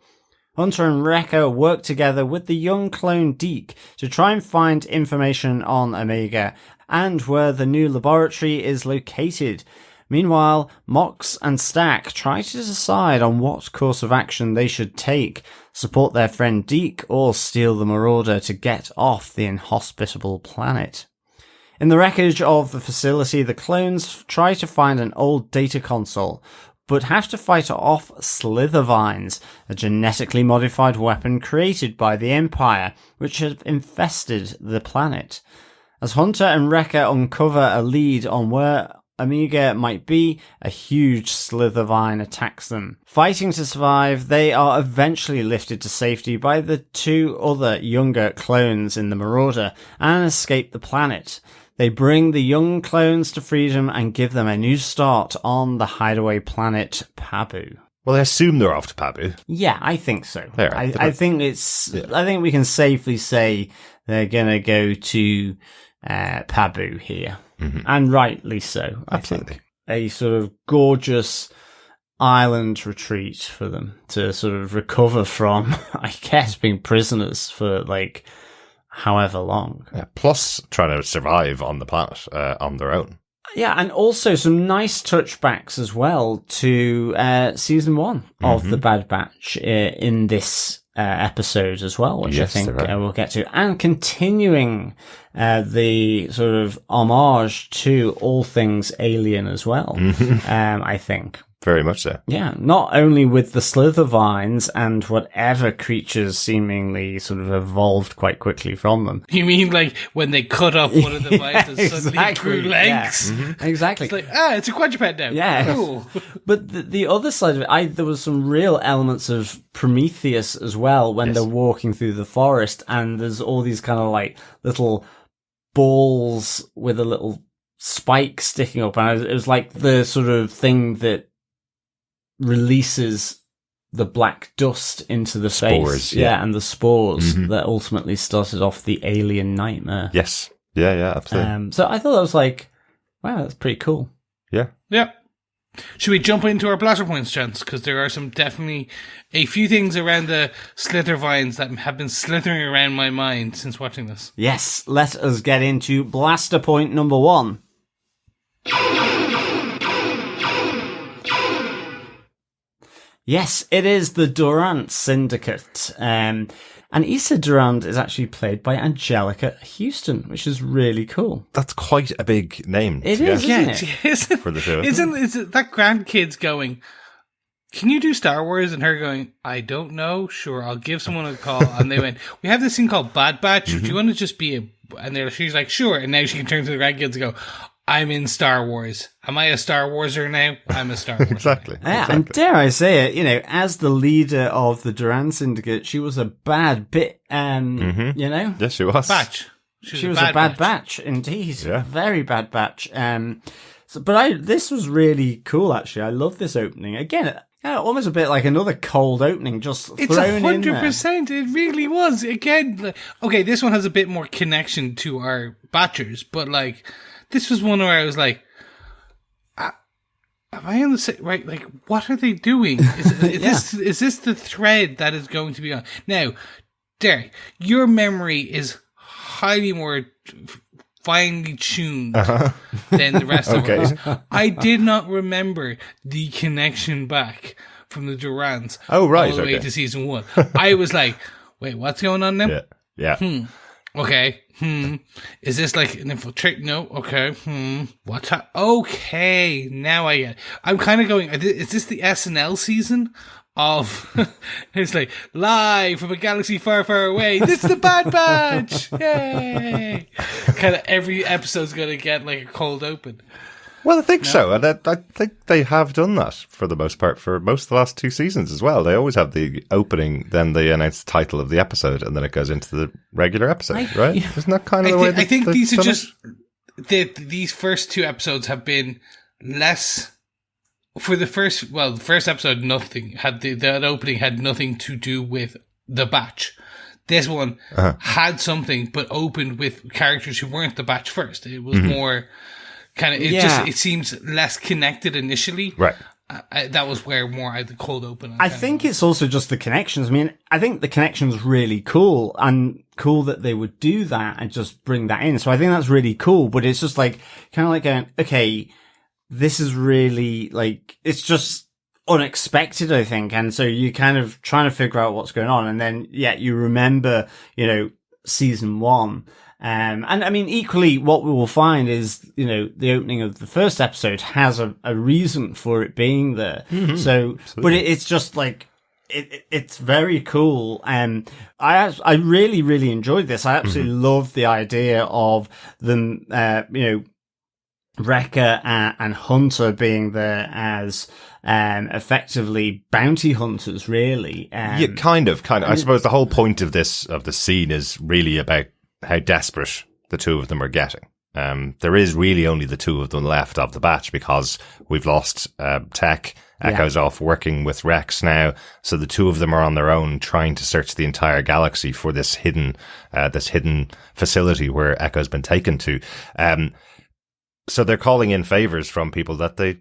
Hunter and Wrecker work together with the young clone Deke to try and find information on Omega and where the new laboratory is located. Meanwhile, Mox and Stack try to decide on what course of action they should take, support their friend Deke or steal the Marauder to get off the inhospitable planet. In the wreckage of the facility, the clones try to find an old data console, but have to fight off Slithervines, a genetically modified weapon created by the Empire, which have infested the planet. As Hunter and Wrecker uncover a lead on where Omega might be, a huge Slithervine attacks them. Fighting to survive, they are eventually lifted to safety by the two other younger clones in the Marauder and escape the planet. They bring the young clones to freedom and give them a new start on the hideaway planet Pabu. Well, I assume they're off to Pabu. Yeah, I think so. I think I think we can safely say they're gonna go to Pabu here. Mm-hmm. And rightly so, Absolutely. I think. A sort of gorgeous island retreat for them to sort of recover from, I guess, being prisoners for, like, however long. Yeah, plus trying to survive on the planet on their own. Yeah, and also some nice touchbacks as well to season 1 of The Bad Batch in this episode as well, which Yes, I think right. we'll get to. And continuing the sort of homage to all things Alien as well, I think. Very much so. Yeah, not only with the Slithervines and whatever creatures seemingly sort of evolved quite quickly from them. You mean like when they cut off one of the vines and suddenly grew legs? Yeah. Exactly. It's like, it's a quadruped now. Yeah. Cool. But the other side of it, there was some real elements of Prometheus as well when they're walking through the forest, and there's all these kind of like little balls with a little spike sticking up, and it was like the sort of thing that releases the black dust into the Spores, face. yeah. And the spores that ultimately started off the alien nightmare. Yes. Yeah, absolutely. So I thought that was like, wow, that's pretty cool. Yeah. Yep. Should we jump into our blaster points, gents? Because there are definitely a few things around the Slithervines that have been slithering around my mind since watching this. Yes, let us get into blaster point number 1. Yes, it is the Durant Syndicate. And Issa Durand is actually played by Angelica Houston, which is really cool. That's quite a big name. It to is, get isn't it? Isn't, for the show. isn't that grandkids going, can you do Star Wars? And her going, I don't know. Sure, I'll give someone a call. And they went, we have this thing called Bad Batch. Do you want to just be a... And she's like, sure. And now she can turn to the grandkids and go, I'm in Star Wars. Am I a Star Warser now? I'm a Star Warser. Exactly. Yeah, and dare I say it, as the leader of the Durand Syndicate, she was a bad bit, you know? Yes, she was. Batch. She was a bad batch, indeed. Yeah. Very bad batch. This was really cool, actually. I love this opening. Again, almost a bit like another cold opening, just It's thrown in there. 100%. It really was. Again, okay, this one has a bit more connection to our Batchers, but like, this was one where I was like, am I on the same, right? Like, what are they doing? Is this the thread that is going to be on? Now, Derek, your memory is highly more finely tuned than the rest of us. I did not remember the connection back from the Durants Oh, right. all the way to season 1. I was like, wait, what's going on now? Yeah. Okay. Is this like an infiltrate? No. Okay. What's okay. Now I get it. I'm kind of going, is this the SNL season of, it's like, live from a galaxy far, far away. This is the Bad Batch. Yay. Kind of every episode's going to get like a cold open. Well, I think so. And I think they have done that for the most part for most of the last 2 seasons as well. They always have the opening, then they announce the title of the episode, and then it goes into the regular episode, right? Isn't that kind of the way I think they've these are done just, these first 2 episodes have been less, for the first episode, nothing had, that opening had nothing to do with the Batch. This one had something, but opened with characters who weren't the Batch first. It was more... kind of, it seems less connected initially. Right. That was where more I had the cold open. I think it's also just the connections. I mean, I think the connection's really cool, and cool that they would do that and just bring that in. So I think that's really cool, but it's just like, kind of like going, okay, this is really like, it's just unexpected, I think. And so you kind of trying to figure out what's going on. And then, you remember, season 1. And I mean, equally, what we will find is, the opening of the first episode has a reason for it being there. So, absolutely. But it's just like, It's very cool. I really, really enjoyed this. I absolutely loved the idea of them, Wrecker and Hunter being there as effectively bounty hunters, really. Yeah, kind of. I suppose the whole point of the scene is really about how desperate the two of them are getting. There is really only the two of them left of the batch because we've lost Tech. Echo's off working with Rex now, so the two of them are on their own trying to search the entire galaxy for this hidden facility where Echo's been taken to. So they're calling in favors from people that they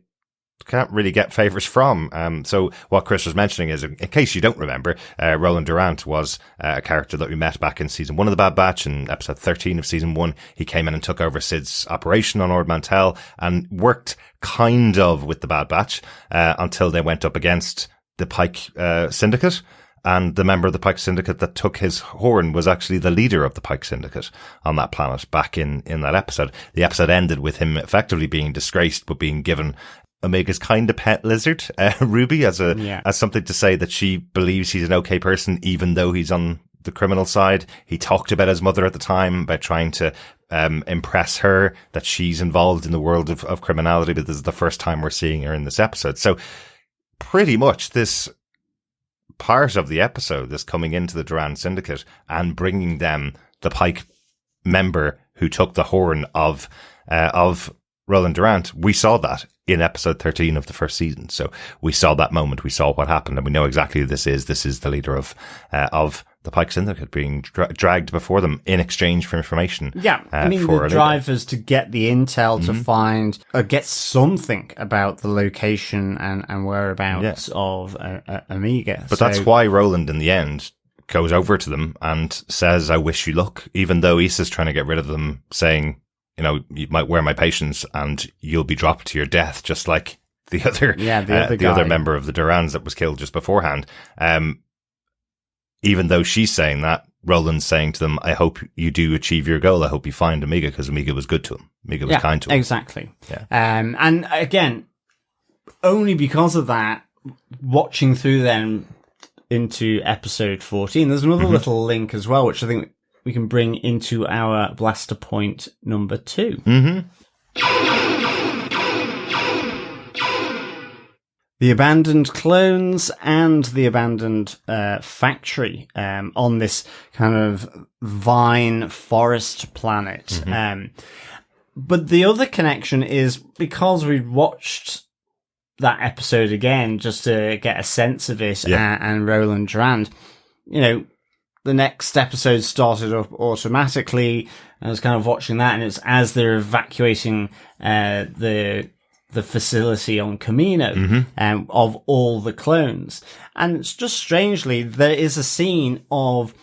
can't really get favors from. So what Chris was mentioning is, in case you don't remember, Roland Durant was a character that we met back in season 1 of the Bad Batch, in episode 13 of season 1. He came in and took over Sid's operation on Ord Mantell and worked kind of with the Bad Batch until they went up against the Pike Syndicate. And the member of the Pike Syndicate that took his horn was actually the leader of the Pike Syndicate on that planet back in that episode. The episode ended with him effectively being disgraced, but being given Omega's kind of pet lizard, Ruby, as something to say that she believes he's an okay person, even though he's on the criminal side. He talked about his mother at the time, about trying to impress her that she's involved in the world of criminality, but this is the first time we're seeing her in this episode. So pretty much this part of the episode, this coming into the Duran Syndicate and bringing them the Pike member who took the horn of Roland Durant, we saw that in episode 13 of the first season. So we saw that moment, we saw what happened, and we know exactly who this is. This is the leader of the Pike Syndicate being dragged before them in exchange for information. Yeah, I mean, the drivers to get the intel to find, get something about the location and whereabouts of Omega. But that's why Roland, in the end, goes over to them and says, "I wish you luck," even though Issa's trying to get rid of them, saying, you know, you might wear my patience and you'll be dropped to your death, just like the other member of the Durans that was killed just beforehand. Even though she's saying that, Roland's saying to them, I hope you do achieve your goal. I hope you find Omega, because Omega was good to him. Omega was kind to him. Exactly. Yeah. And again, only because of that, watching through then into episode 14, there's another little link as well, which I think we can bring into our blaster point number 2. The abandoned clones and the abandoned factory on this kind of vine forest planet. But the other connection is because we watched that episode again just to get a sense of it, and Roland Durand, you know, the next episode started up automatically. I was kind of watching that, and it's as they're evacuating the facility on Camino of all the clones. And it's just strangely, there is a scene of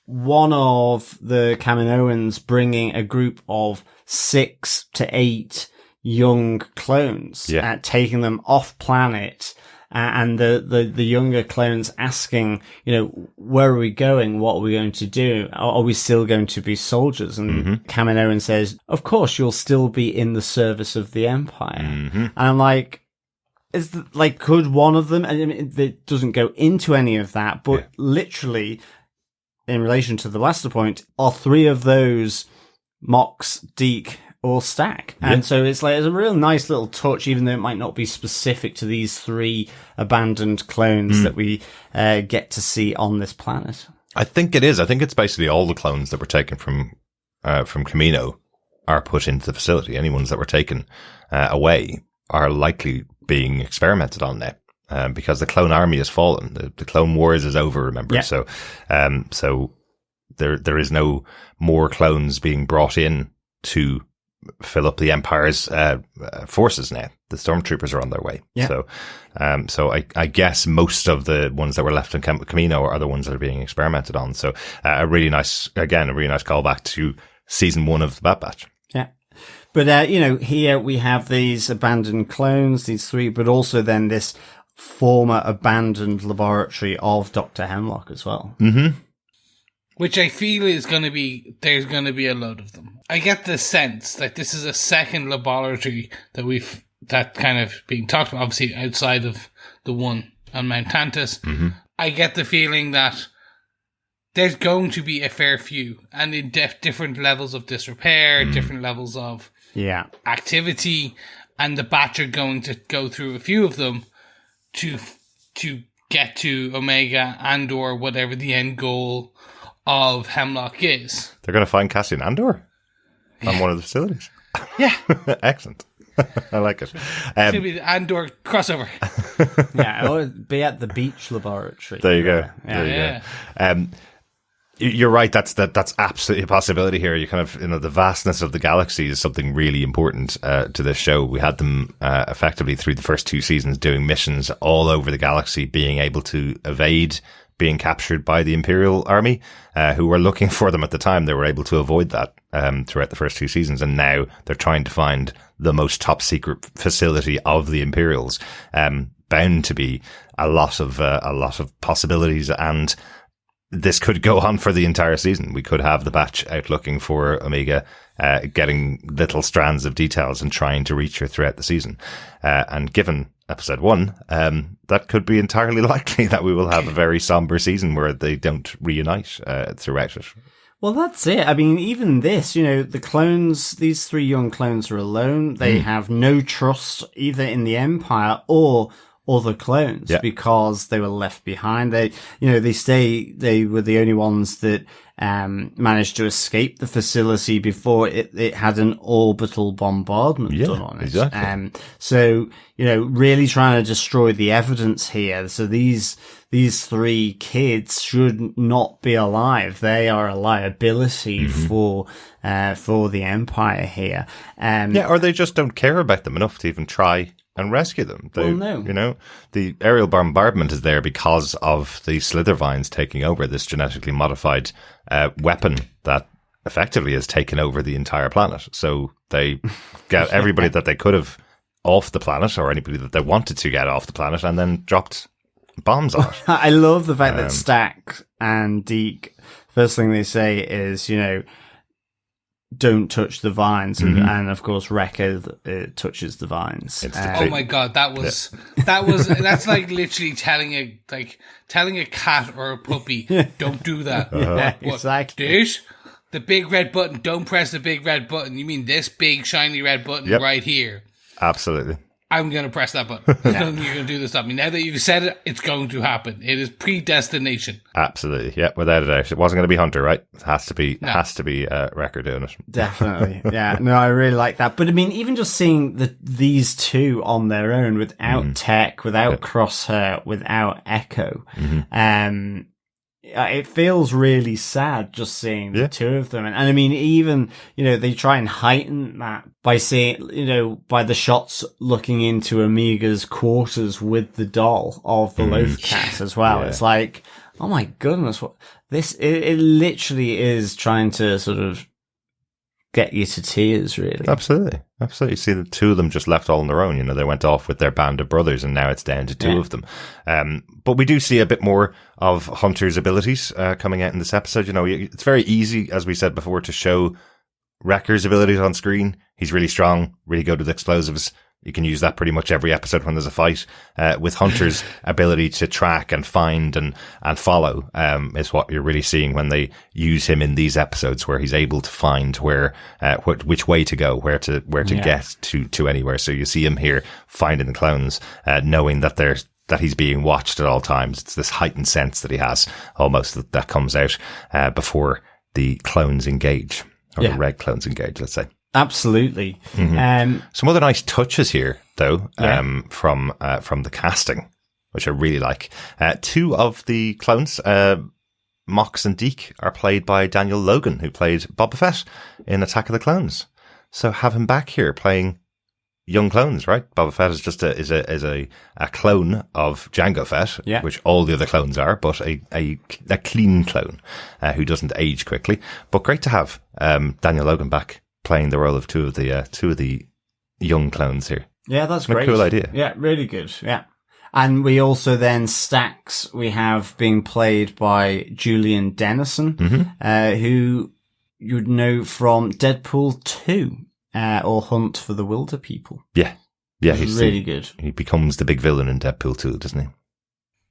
one of the Kaminoans bringing a group of 6 to 8 young clones, taking them off planet. And the younger clones asking, you know, where are we going? What are we going to do? Are we still going to be soldiers? And Kaminoan says, of course, you'll still be in the service of the Empire. And I'm like, could one of them, I mean, it doesn't go into any of that, but literally, in relation to the blaster point, are 3 of those Mox, Deke, or Stack. And so it's a real nice little touch, even though it might not be specific to these 3 abandoned clones that we get to see on this planet. I think it is. I think it's basically all the clones that were taken from Camino are put into the facility. Any ones that were taken away are likely being experimented on now, because the clone army has fallen. The Clone Wars is over, remember? So there is no more clones being brought in to fill up the Empire's forces now. The stormtroopers are on their way. So I guess most of the ones that were left in Camino are the ones that are being experimented on. So a really nice callback to season 1 of the Bad Batch. Yeah. But, you know, here we have these abandoned clones, these 3, but also then this former abandoned laboratory of Dr. Hemlock as well. Which I feel there's going to be a load of them. I get the sense that this is a second laboratory that kind of being talked about, obviously outside of the one on Mount Tantiss. I get the feeling that there's going to be a fair few, and in different levels of disrepair, different levels of activity, and the batch are going to go through a few of them to get to Omega and or whatever the end goal of Hemlock is. They're going to find Cassian Andor on one of the facilities. Yeah. Excellent. I like it. It's going to be the Andor crossover. Or be at the beach laboratory. There you go. There you go. You're right. That's absolutely a possibility here. You kind of, the vastness of the galaxy is something really important to this show. We had them effectively through the first 2 seasons doing missions all over the galaxy, being able to evade being captured by the Imperial Army, who were looking for them at the time. They were able to avoid that throughout the first 2 seasons, and now they're trying to find the most top secret facility of the Imperials. Bound to be a lot of possibilities, and this could go on for the entire season. We could have the batch out looking for Omega, getting little strands of details and trying to reach her throughout the season. And given episode 1, that could be entirely likely that we will have a very somber season where they don't reunite throughout it. Well, that's it. I mean, even this, the clones, these 3 young clones are alone. They have no trust either in the Empire or other clones because they were left behind. They were the only ones that managed to escape the facility before it had an orbital bombardment done on it. Exactly. So, really trying to destroy the evidence here. So these 3 kids should not be alive. They are a liability for the Empire here. Or they just don't care about them enough to even try and rescue them. No. The aerial bombardment is there because of the Slithervines taking over, this genetically modified weapon that effectively has taken over the entire planet. So they get everybody that they could have off the planet, or anybody that they wanted to get off the planet, and then dropped bombs on it. I love the fact that Stack and Deke, first thing they say is, don't touch the vines, and of course Wrecker touches the vines. Oh my god, that's like literally telling a cat or a puppy, don't do that. Exactly. This, the big red button, don't press the big red button. You mean this big shiny red button right here? Absolutely. I'm going to press that button. There's nothing you're going to do to stop me. Now that you've said it, it's going to happen. It is predestination. Absolutely. Yeah, without a doubt. It wasn't going to be Hunter, right? It has to be Wrecker doing it. Definitely. Yeah. No, I really like that. But I mean, even just seeing these 2 on their own without Tech, without Crosshair, without Echo, it feels really sad just seeing the 2 of them. And I mean, even, they try and heighten that by seeing, by the shots looking into Omega's quarters with the doll of the Loaf Cat as well. Yeah. It's like, oh my goodness, it literally is trying to sort of get you to tears, really. Absolutely. Absolutely. See the 2 of them just left all on their own. They went off with their band of brothers, and now it's down to 2 of them. But we do see a bit more of Hunter's abilities coming out in this episode. It's very easy, as we said before, to show Wrecker's abilities on screen. He's really strong, really good with explosives. You can use that pretty much every episode when there's a fight. With Hunter's ability to track and find and follow, is what you're really seeing when they use him in these episodes, where he's able to find which way to go, where to get to anywhere. So you see him here finding the clones, knowing that he's being watched at all times. It's this heightened sense that he has almost that comes out, before the clones engage, or the Reg clones engage, let's say. Absolutely. Some other nice touches here, though, from the casting, which I really like. 2 of the clones, Mox and Deke, are played by Daniel Logan, who played Boba Fett in Attack of the Clones. So have him back here playing young clones, right? Boba Fett is just a clone of Jango Fett, which all the other clones are, but a clean clone who doesn't age quickly. But great to have Daniel Logan back, playing the role of two of the young clones here. Yeah, that's great. Cool idea. Yeah, really good. Yeah. And we also then Stacks, we have being played by Julian Dennison, who you'd know from Deadpool 2, or Hunt for the Wilder People. Yeah. Yeah, he's really good. He becomes the big villain in Deadpool 2, doesn't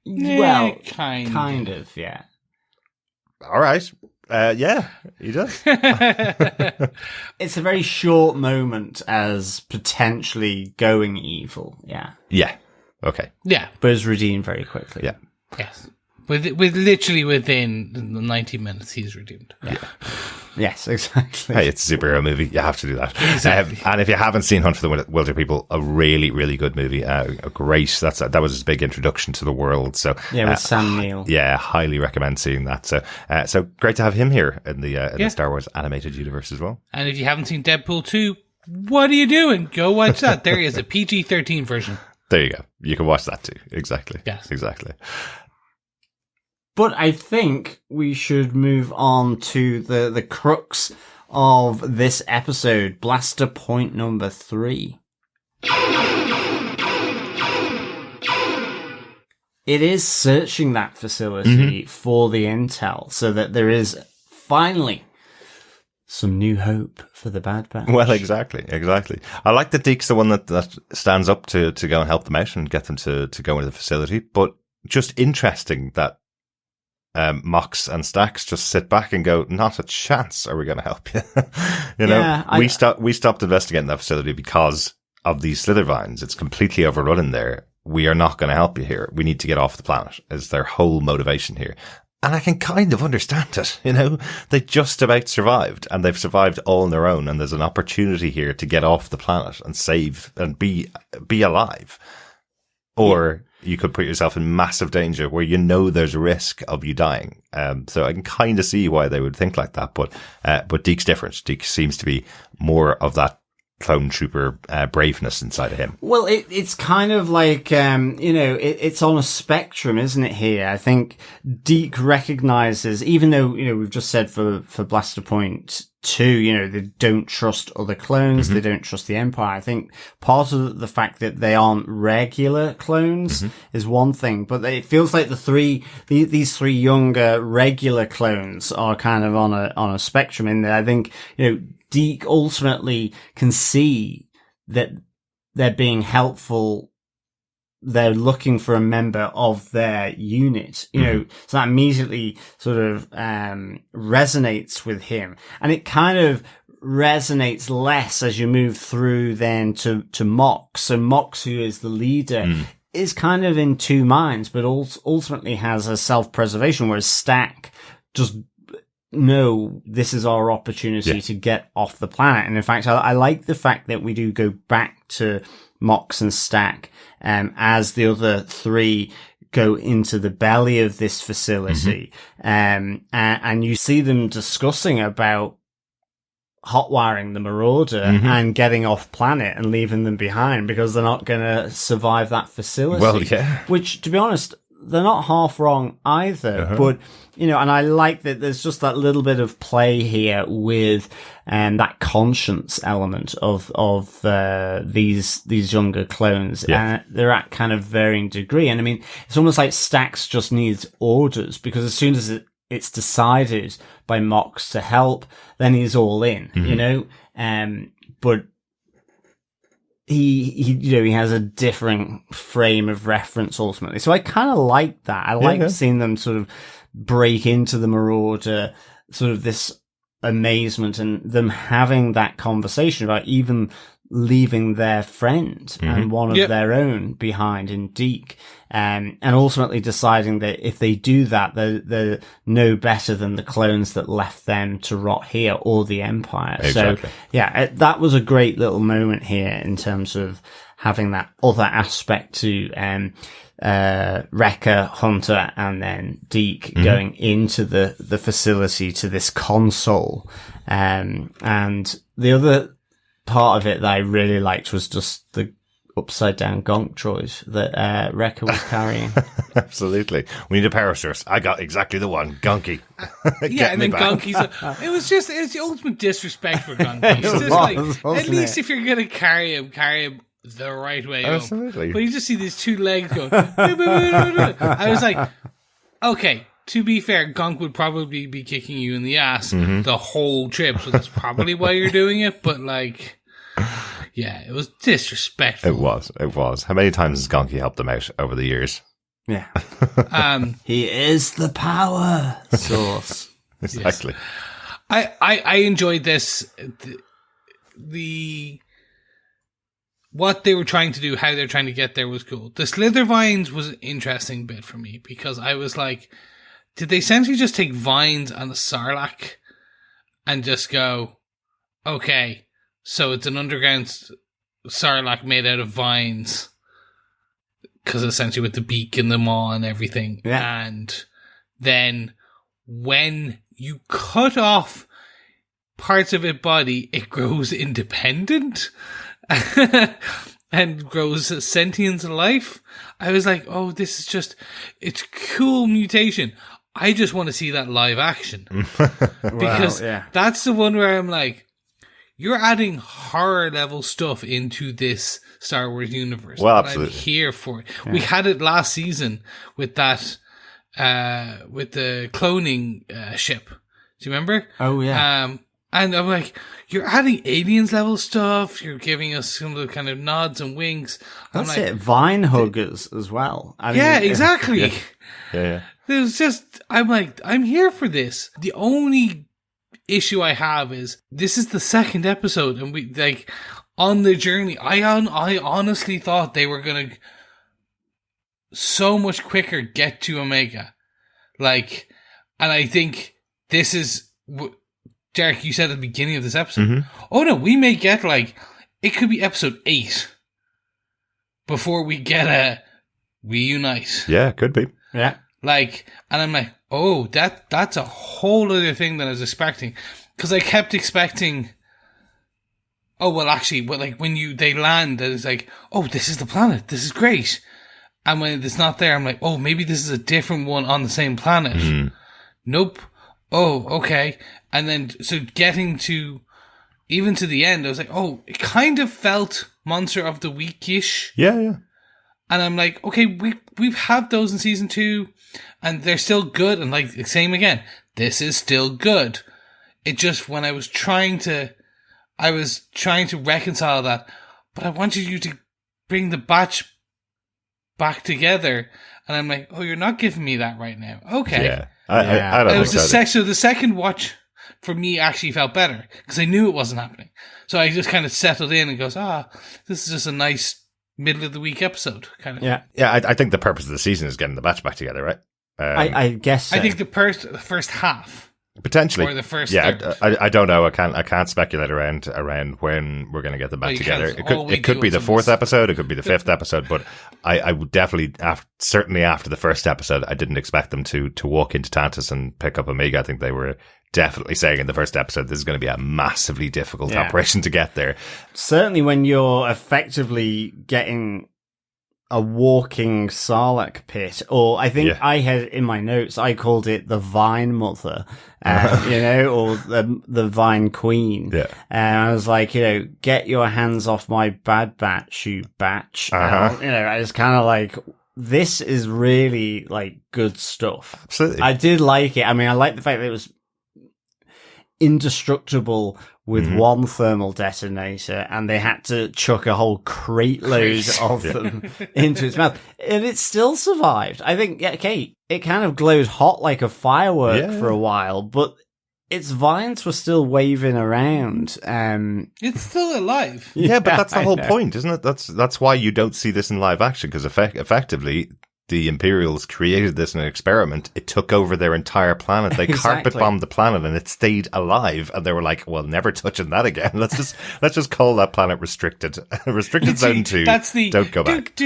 he? Well, kind of, yeah. All right. Yeah, he does. It's a very short moment as potentially going evil, yeah. Yeah. Okay. Yeah. But is redeemed very quickly. Yeah. Yes. With literally within 90 minutes, he's redeemed. Yeah. Yes, exactly. Hey, it's a superhero movie. You have to do that. Exactly. And if you haven't seen Hunt for the Wilder People, a really, really good movie. Great. That was his big introduction to the world. So Yeah, with Sam Neill. Yeah, highly recommend seeing that. So great to have him here in the Star Wars animated universe as well. And if you haven't seen Deadpool 2, what are you doing? Go watch that. There is a PG-13 version. There you go. You can watch that too. Exactly. Yes. Exactly. But I think we should move on to the crux of this episode, blaster point number 3. It is searching that facility for the intel so that there is finally some new hope for the Bad Batch. Well, exactly. I like that Deke's the one that stands up to go and help them out and get them to go into the facility, but just interesting that Mox and Stax just sit back and go, not a chance are we going to help you. We stopped investigating that facility because of these slither vines. It's completely overrun in there. We are not going to help you here. We need to get off the planet is their whole motivation here. And I can kind of understand it, They just about survived and they've survived all on their own. And there's an opportunity here to get off the planet and save and be alive. Or you could put yourself in massive danger where there's a risk of you dying. So I can kind of see why they would think like that. But Deke's different. Deke seems to be more of that clone trooper braveness inside of him. Well, it's kind of like, it's on a spectrum, isn't it, here? I think Deke recognizes, even though, we've just said for Blaster Point 2, they don't trust other clones, they don't trust the Empire. I think part of the fact that they aren't regular clones is one thing, but it feels like these three younger regular clones are kind of on a spectrum in there. I think, Deke ultimately can see that they're being helpful. They're looking for a member of their unit, so that immediately sort of, resonates with him. And it kind of resonates less as you move through then to Mox. So Mox, who is the leader, is kind of in two minds, but ultimately has a self-preservation, whereas Stack just, no, this is our opportunity to get off the planet. And in fact, I like the fact that we do go back to Mox and Stack, as the other three go into the belly of this facility. And you see them discussing about hotwiring the Marauder and getting off planet and leaving them behind because they're not going to survive that facility. Well, yeah. Which, to be honest, they're not half wrong either, but, and I like that there's just that little bit of play here with, that conscience element of these younger clones. Yeah. They're at kind of varying degree. And I mean, it's almost like Stax just needs orders because as soon as it's decided by Mox to help, then he's all in, but he has a different frame of reference ultimately. So I kind of like that. I like seeing them sort of break into the Marauder, sort of this amazement and them having that conversation about even leaving their friend and one of their own behind in Deke. And ultimately deciding that if they do that, they're no better than the clones that left them to rot here or the Empire. Exactly. So, that was a great little moment here in terms of having that other aspect to, Wrecker, Hunter, and then Deke going into the facility to this console. And the other part of it that I really liked was just the upside down gonk droid that Wrecker was carrying. Absolutely. We need a power source. I got exactly the one. Gonky. Yeah, and then Gonky's it's the ultimate disrespect for Gonky. It's just at least if you're gonna carry him the right way. Absolutely. But you just see these two legs going. I was like, okay, to be fair, Gonk would probably be kicking you in the ass the whole trip, so that's probably why you're doing it, but yeah, it was disrespectful. It was. How many times has Gonky helped them out over the years? Yeah. He is the power source. Exactly. I enjoyed this. The what they were trying to do, how they're trying to get there was cool. The Slither Vines was an interesting bit for me because I was like, did they essentially just take vines on a Sarlacc and just go, okay, so it's an underground Sarlacc made out of vines? Because essentially with the beak and the maw and everything. Yeah. And then when you cut off parts of its body, it grows independent and grows sentience life. I was like, oh, this is just, it's cool mutation. I just want to see that live action. Because that's the one where I'm like, you're adding horror level stuff into this Star Wars universe. Well, absolutely. I'm here for it. Yeah. We had it last season with that, with the cloning ship. Do you remember? Oh, yeah. And I'm like, you're adding aliens level stuff. You're giving us some of the kind of nods and winks. That's like, it. Vine huggers as well. I mean, yeah, exactly. Yeah. There's just, I'm like, I'm here for this. The only issue I have is this is the second episode, and we like on the journey. I honestly thought they were gonna so much quicker get to Omega, like, and I think this is. Derek, you said at the beginning of this episode, oh no, we may get like, it could be episode 8 before we get a reunite. Yeah, could be. Yeah. Like, and I'm like, oh, that's a whole other thing than I was expecting. Because I kept expecting, oh, well, actually, well, like when they land, it's like, oh, this is the planet. This is great. And when it's not there, I'm like, oh, maybe this is a different one on the same planet. Nope. Oh, okay. And then, so getting to, even to the end, I was like, oh, it kind of felt Monster of the Week-ish. Yeah. And I'm like, okay, we've had those in season 2, and they're still good. And like, same again, this is still good. It just, when I was trying to reconcile that, but I wanted you to bring the batch back together. And I'm like, oh, you're not giving me that right now. Okay. Yeah. I don't think so the second watch for me actually felt better because I knew it wasn't happening. So I just kind of settled in and goes, this is just a nice middle of the week episode kind of. Yeah. I think the purpose of the season is getting the batch back together, right? I guess so. I think the first half. Potentially. Or the first third. I don't know. I can't speculate around when we're going to get them back together. It could be the 4th episode. It could be the 5th episode. But I would definitely, certainly after the first episode, I didn't expect them to walk into Tantiss and pick up Omega. I think they were definitely saying in the first episode, this is going to be a massively difficult operation to get there. Certainly when you're effectively getting a walking Sarlacc pit, or I think I had in my notes, I called it the Vine Mother, or the Vine Queen. Yeah. And I was like, get your hands off my bad batch, you batch. I was kind of like, this is really like good stuff. Absolutely. I did like it. I mean, I like the fact that it was indestructible with one thermal detonator, and they had to chuck a whole crate load of them into its mouth, and it still survived. I think, it kind of glowed hot like a firework for a while, but its vines were still waving around. It's still alive. Yeah, but that's the whole point, isn't it? That's why you don't see this in live action, because effectively the Imperials created this in an experiment. It took over their entire planet. They carpet bombed the planet and it stayed alive. And they were like, well, never touching that again. Let's just call that planet restricted. Restricted zone 2. That's the don't go back.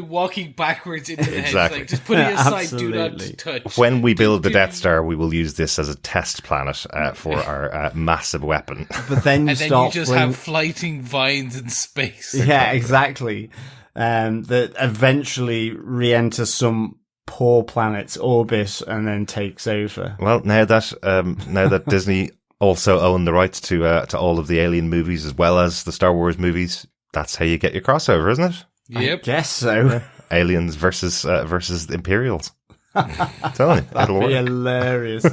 Walking backwards into the head. Like, just put it aside, do not touch. When we build the Death Star, we will use this as a test planet for our massive weapon. But then you have flighting vines in space. Yeah, exactly. That eventually re-enters some poor planet's orbit and then takes over. Well, now that Disney also own the rights to all of the Alien movies as well as the Star Wars movies, that's how you get your crossover, isn't it? Yep, I guess so. Aliens versus the Imperials. Telling you, it'll That'd be work. hilarious.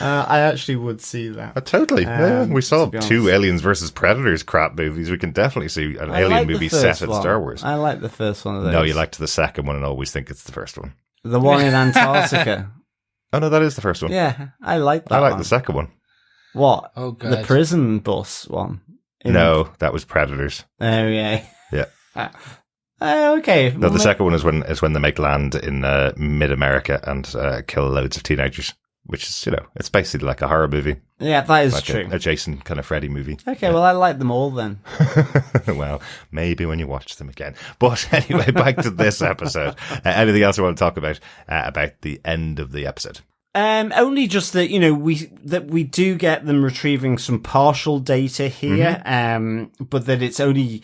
I actually would see that. Totally. Yeah. We saw to be 2 honest. Aliens versus Predators crap movies. We can definitely see an I alien like the movie first set in one. Star Wars. I like the first one of those. No, you liked the second one and always think it's the first one. the one in Antarctica. Oh, no, that is the first one. Yeah, I like that. I like one. the second one. What? Oh, God. The prison bus one. No, that was Predators. Oh yeah. Yeah. Okay. No, the second one is when they make land in mid-America and kill loads of teenagers, which is, it's basically like a horror movie. Yeah, that is Like true. a Jason kind of Freddy movie. Okay, well, I like them all then. Well, maybe when you watch them again. But anyway, back to this episode. Anything else you want to talk about the end of the episode? Only just that we do get them retrieving some partial data here, but that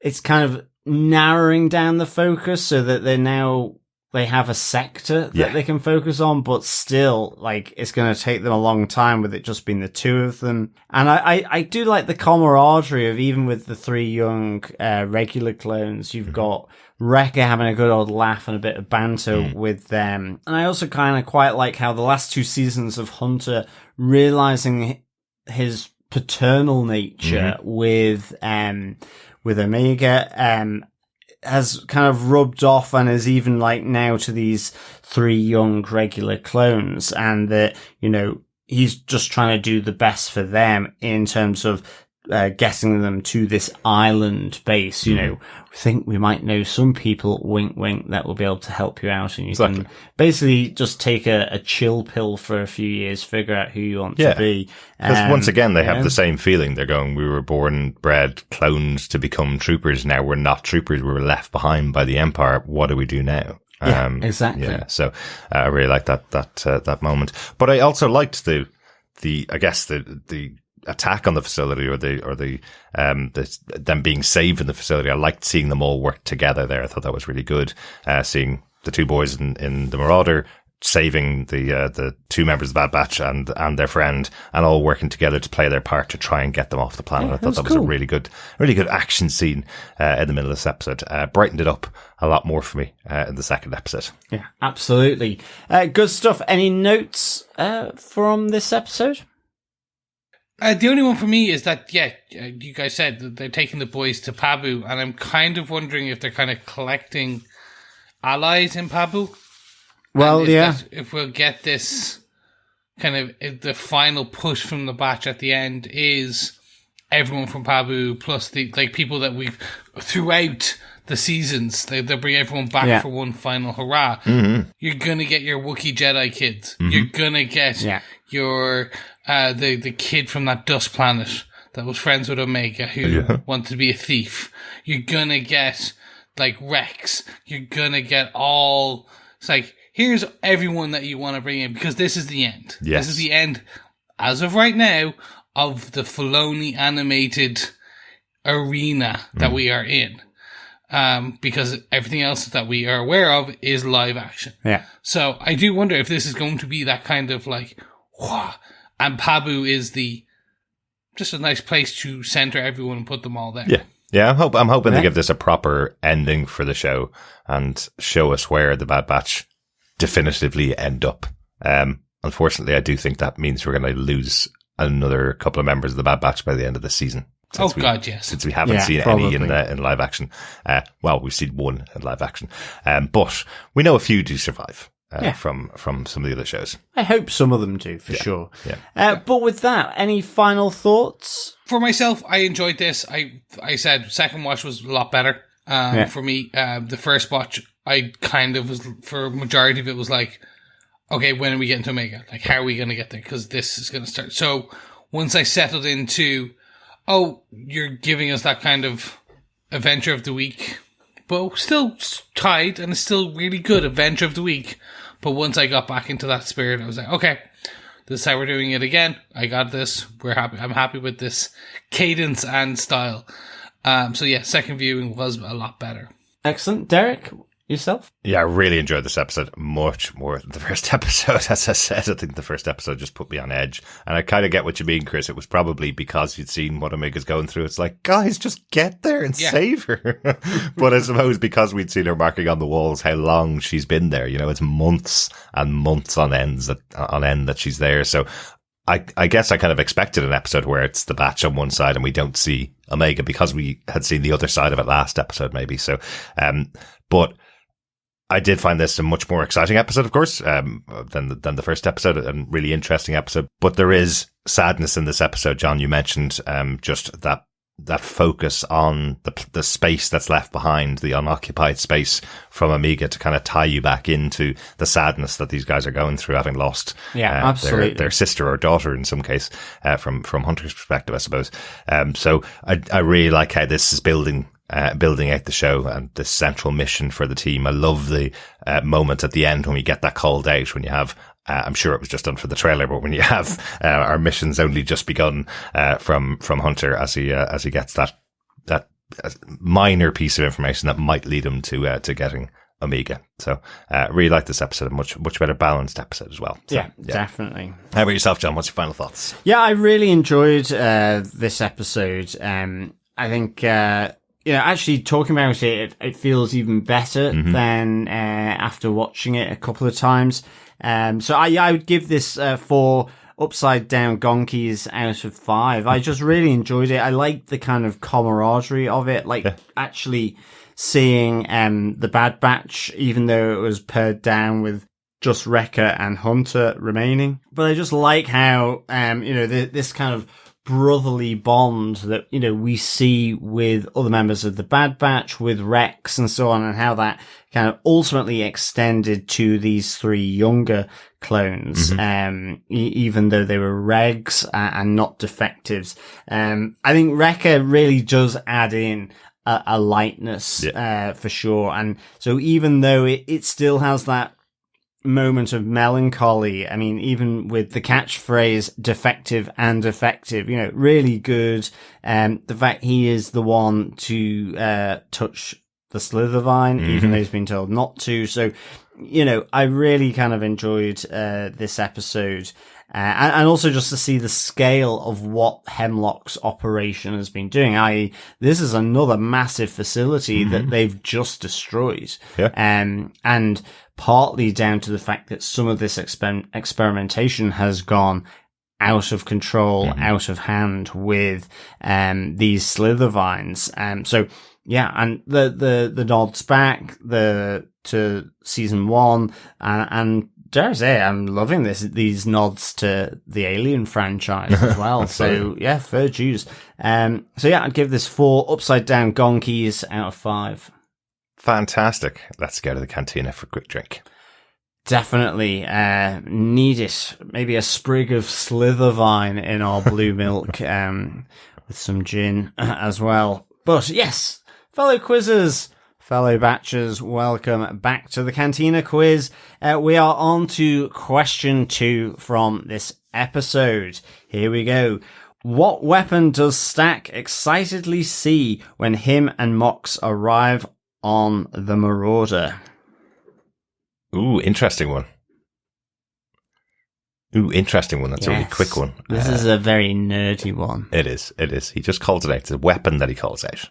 it's kind of narrowing down the focus so that they have a sector that they can focus on, but still, like, it's going to take them a long time with it just being the 2 of them. And I do like the camaraderie of, even with the 3 young regular clones, you've got Wrecker having a good old laugh and a bit of banter with them. And I also kind of quite like how the last 2 seasons of Hunter realizing his paternal nature with Omega, has kind of rubbed off and is even like now to these 3 young regular clones, and that, he's just trying to do the best for them in terms of getting them to this island base. We think we might know some people, wink, wink, that will be able to help you out, and you can basically just take a chill pill for a few years, figure out who you want to be. Because once again, they have the same feeling. They're going, we were born, bred, cloned to become troopers. Now we're not troopers. We were left behind by the Empire. What do we do now? Yeah, exactly. Yeah, so I really like that moment. But I also liked the attack on the facility or them being saved in the facility. I liked seeing them all work together there. I thought that was really good. Seeing the 2 boys in the Marauder saving the 2 members of the Bad Batch and their friend, and all working together to play their part to try and get them off the planet. I thought that was a really good action scene in the middle of this episode. Brightened it up a lot more for me in the second episode. Yeah, absolutely. Good stuff. Any notes from this episode? The only one for me is that, you guys said that they're taking the boys to Pabu, and I'm kind of wondering if they're kind of collecting allies in Pabu. Well, if we'll get this kind of, if the final push from the batch at the end is everyone from Pabu plus the people that we've throughout the seasons, they'll bring everyone back for one final hurrah. Mm-hmm. You're gonna get your Wookiee Jedi kids. Mm-hmm. You're gonna get your the kid from that dust planet that was friends with Omega who wanted to be a thief. You're gonna get like Rex. You're gonna get all. It's like, here's everyone that you want to bring in, because this is the end. Yes. This is the end, as of right now, of the Filoni animated arena that we are in. Because everything else that we are aware of is live action. Yeah. So I do wonder if this is going to be that kind of like, whoa, and Pabu is just a nice place to center everyone and put them all there. Yeah. Yeah, I'm hoping to give this a proper ending for the show and show us where the Bad Batch definitively end up. Unfortunately, I do think that means we're going to lose another couple of members of the Bad Batch by the end of the season. Yes. Since we haven't seen any in live action. Well, we've seen one in live action. But we know a few do survive from some of the other shows. I hope some of them do, for sure. Yeah. But with that, any final thoughts? For myself, I enjoyed this. I said second watch was a lot better for me. The first watch, I kind of was, for a majority of it, was like, okay, when are we getting to Omega? Like, how are we going to get there? Because this is going to start. So once I settled into, you're giving us that kind of adventure of the week, but still tied, and it's still really good adventure of the week. But once I got back into that spirit, I was like, okay, this is how we're doing it again. I got this. We're happy. I'm happy with this cadence and style. So yeah, second viewing was a lot better. Excellent. Derek, Yourself? Yeah, I really enjoyed this episode much more than the first episode. As I said, I think the first episode just put me on edge. And I kind of get what you mean, Chris. It was probably because you'd seen what Omega's going through. It's like, guys, just get there and save her. But I suppose because we'd seen her marking on the walls how long she's been there, you know, it's months and months on end that she's there. So I guess I kind of expected an episode where it's the batch on one side and we don't see Omega because we had seen the other side of it last episode, maybe. So, but I did find this a much more exciting episode, of course, than the first episode, and really interesting episode. But there is sadness in this episode, John. You mentioned just that focus on the space that's left behind, the unoccupied space from Omega, to kind of tie you back into the sadness that these guys are going through, having lost absolutely their sister or daughter in some case, from Hunter's perspective, I suppose. So I really like how this is building out the show and the central mission for the team. I love the moment at the end when we get that called out, when you have I'm sure it was just done for the trailer, but when you have our mission's only just begun from Hunter as he gets that minor piece of information that might lead him to getting Omega. So really like this episode, a much better balanced episode as well. So, yeah, definitely. How about yourself, John? What's your final thoughts? Yeah, I really enjoyed this episode. I think actually talking about it feels even better than after watching it a couple of times. So I would give this 4 upside down gonkies out of 5. I just really enjoyed it. I liked the kind of camaraderie of it, actually seeing the Bad Batch, even though it was pared down with just Wrecker and Hunter remaining. But I just like how this kind of brotherly bond that we see with other members of the Bad Batch, with Rex and so on, and how that kind of ultimately extended to these 3 younger clones, even though they were regs and not defectives. I think Wrecker really does add in a lightness for sure, and so even though it still has that moment of melancholy, I mean, even with the catchphrase defective and effective, really good. The fact he is the one to touch the Slithervine, even though he's been told not to. So, I really kind of enjoyed this episode. And also just to see the scale of what Hemlock's operation has been doing, i.e. this is another massive facility that they've just destroyed. Yeah. And partly down to the fact that some of this experimentation has gone out of control, out of hand with these Slithervines. So yeah, and the nods back to season 1, and dare I say, I'm loving these nods to the Alien franchise as well. So yeah, fair dues. So yeah, I'd give this 4 upside down gonkies out of 5. Fantastic. Let's go to the cantina for a quick drink. Definitely need it. Maybe a sprig of Slithervine in our blue milk, with some gin as well. But yes, fellow quizzers, fellow batchers, welcome back to the Cantina quiz. We are on to question 2 from this episode. Here we go. What weapon does Stack excitedly see when him and Mox arrive on the Marauder? Ooh, interesting one. That's a really quick one. This is a very nerdy one. It is. He just calls it out. It's a weapon that he calls out.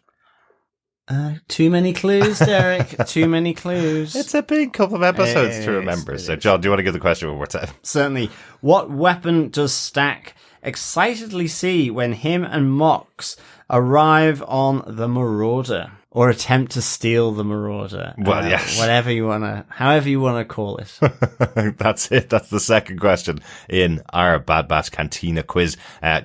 Too many clues, Derek. Too many clues. It's a big couple of episodes to remember. So, John, do you want to give the question one more time? Certainly. What weapon does Stack excitedly see when him and Mox arrive on the Marauder? Or attempt to steal the Marauder. Well, yes. However you want to call it. That's it. That's the second question in our Bad Batch Cantina quiz.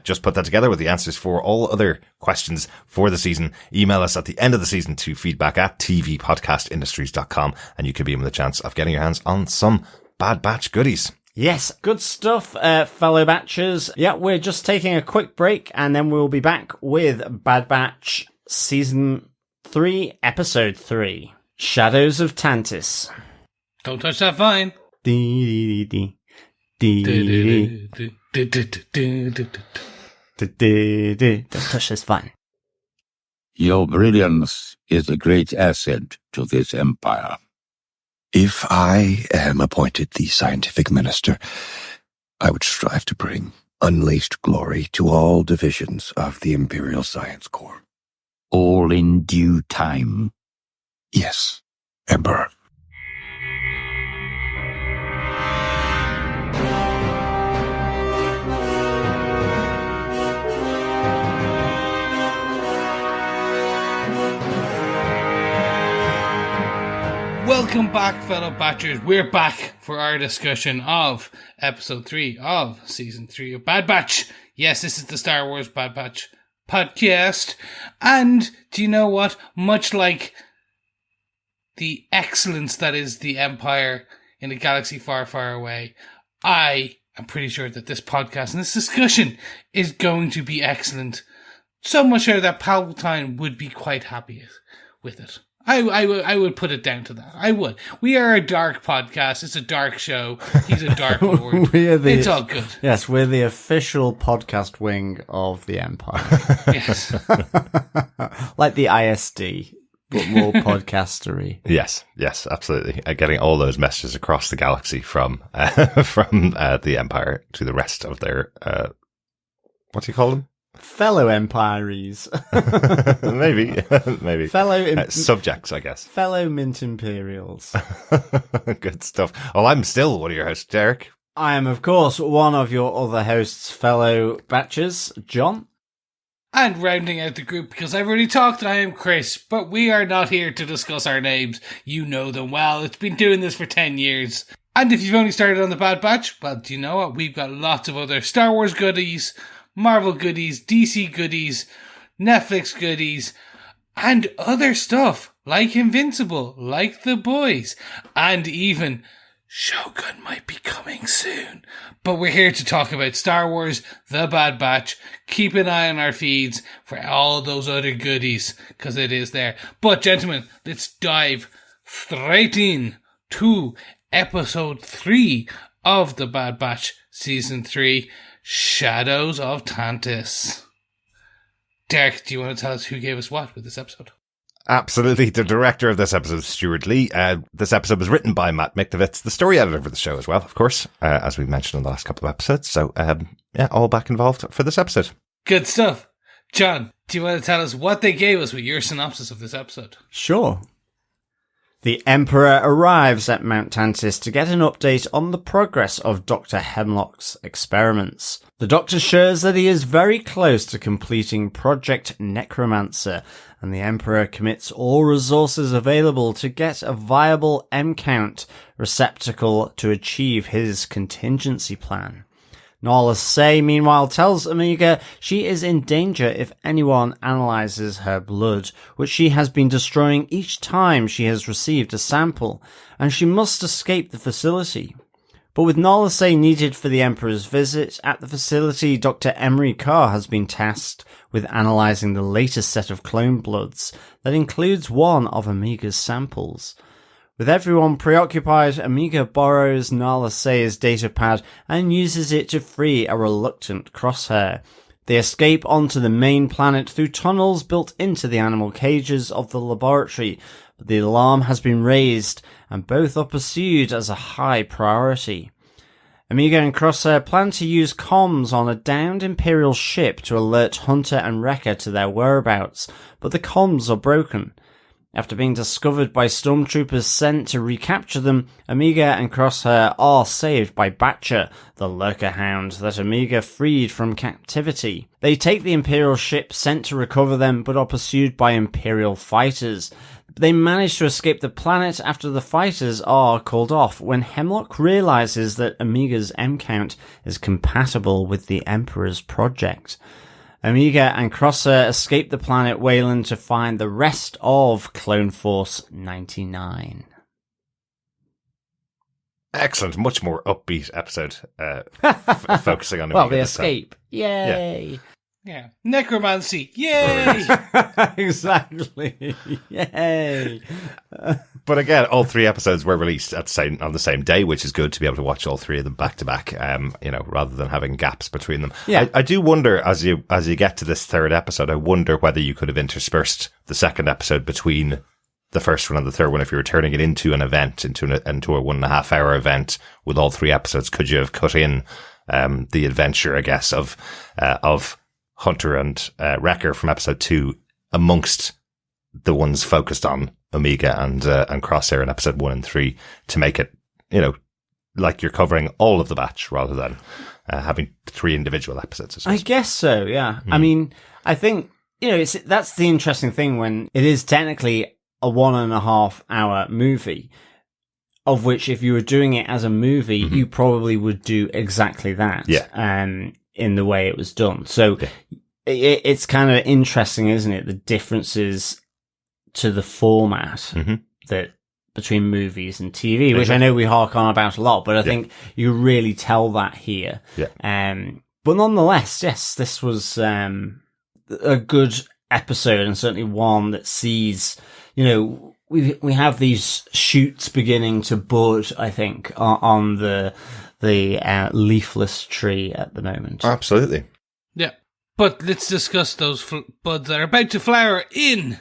Just put that together with the answers for all other questions for the season. Email us at the end of the season to feedback@tvpodcastindustries.com, and you could be in with a chance of getting your hands on some Bad Batch goodies. Yes, good stuff, fellow batchers. Yeah, we're just taking a quick break, and then we'll be back with Bad Batch Season 3, Episode 3, Shadows of Tantiss. Don't touch that vine. Don't touch this vine. Your brilliance is a great asset to this empire. If I am appointed the scientific minister, I would strive to bring unleashed glory to all divisions of the Imperial Science Corps. All in due time. Yes, Emperor. Welcome back, fellow Batchers. We're back for our discussion of episode 3 of season 3 of Bad Batch. Yes, this is the Star Wars Bad Batch podcast. And do you know what? Much like the excellence that is the Empire in a galaxy far, far away, I am pretty sure that this podcast and this discussion is going to be excellent. So much so that Palpatine would be quite happy with it. I would put it down to that. I would. We are a dark podcast. It's a dark show. He's a dark lord. It's all good. Yes, we're the official podcast wing of the Empire. Yes. Like the ISD, but more podcastery. Yes, absolutely. Getting all those messages across the galaxy from the Empire to the rest of their, what do you call them? Fellow Empiries. maybe. Fellow subjects, I guess. Fellow Mint Imperials. Good stuff. Well, I'm still one of your hosts, Derek. I am, of course, one of your other hosts, fellow Batchers, John. And rounding out the group, because I've already talked, I am Chris, but we are not here to discuss our names. You know them well. It's been doing this for 10 years. And if you've only started on the Bad Batch, well, do you know what? We've got lots of other Star Wars goodies, Marvel goodies, DC goodies, Netflix goodies, and other stuff like Invincible, like The Boys, and even Shogun might be coming soon. But we're here to talk about Star Wars, The Bad Batch. Keep an eye on our feeds for all those other goodies, because it is there. But gentlemen, let's dive straight in to episode 3 of The Bad Batch Season 3. Shadows of Tantiss. Derek, do you want to tell us who gave us what with this episode? Absolutely. The director of this episode is Stuart Lee. This episode was written by Matt Miktovitz, the story editor for the show as well, of course, as we mentioned in the last couple of episodes. So, all back involved for this episode. Good stuff. John, do you want to tell us what they gave us with your synopsis of this episode? Sure. The Emperor arrives at Mount Tantiss to get an update on the progress of Dr. Hemlock's experiments. The Doctor assures that he is very close to completing Project Necromancer, and the Emperor commits all resources available to get a viable M-count receptacle to achieve his contingency plan. Nala Se, meanwhile, tells Omega she is in danger if anyone analyzes her blood, which she has been destroying each time she has received a sample, and she must escape the facility. But with Nala Se needed for the Emperor's visit at the facility, Dr. Emery Carr has been tasked with analyzing the latest set of clone bloods that includes one of Omega's samples. With everyone preoccupied, Omega borrows Nala Se's datapad and uses it to free a reluctant Crosshair. They escape onto the main planet through tunnels built into the animal cages of the laboratory, but the alarm has been raised and both are pursued as a high priority. Omega and Crosshair plan to use comms on a downed Imperial ship to alert Hunter and Wrecker to their whereabouts, but the comms are broken. After being discovered by stormtroopers sent to recapture them, Omega and Crosshair are saved by Batcher, the lurker hound that Omega freed from captivity. They take the Imperial ship sent to recover them, but are pursued by Imperial fighters. They manage to escape the planet after the fighters are called off, when Hemlock realizes that Omega's M-count is compatible with the Emperor's project. Omega and Crosshair escape the planet Wayland to find the rest of Clone Force 99. Excellent. Much more upbeat episode, focusing on Omega. Well, they this time. escape. Yay! Yeah. Necromancy. Yay! Exactly. Yay! But again, all 3 episodes were released on the same day, which is good to be able to watch all 3 of them back to back, rather than having gaps between them. Yeah. I do wonder, as you get to this 3rd episode, I wonder whether you could have interspersed the 2nd episode between the first one and the third one, if you were turning it into an event, into a 1.5 hour event with all 3 episodes, could you have cut in the adventure, I guess, of Hunter and Wrecker from episode 2 amongst the ones focused on Omega and Crosshair in episode 1 and 3 to make it, like you're covering all of the batch rather than having 3 individual episodes. I guess so, yeah. I mean, I think, that's the interesting thing when it is technically a 1.5 hour movie, of which if you were doing it as a movie, you probably would do exactly that. Yeah. In the way it was done. So it's kind of interesting, isn't it? The differences to the format that between movies and TV, which I know we hark on about a lot, but I think you really tell that here. Yeah. But nonetheless, yes, this was a good episode, and certainly one that sees, we have these shoots beginning to bud, I think, on the leafless tree at the moment. Absolutely. Yeah. But let's discuss those buds that are about to flower in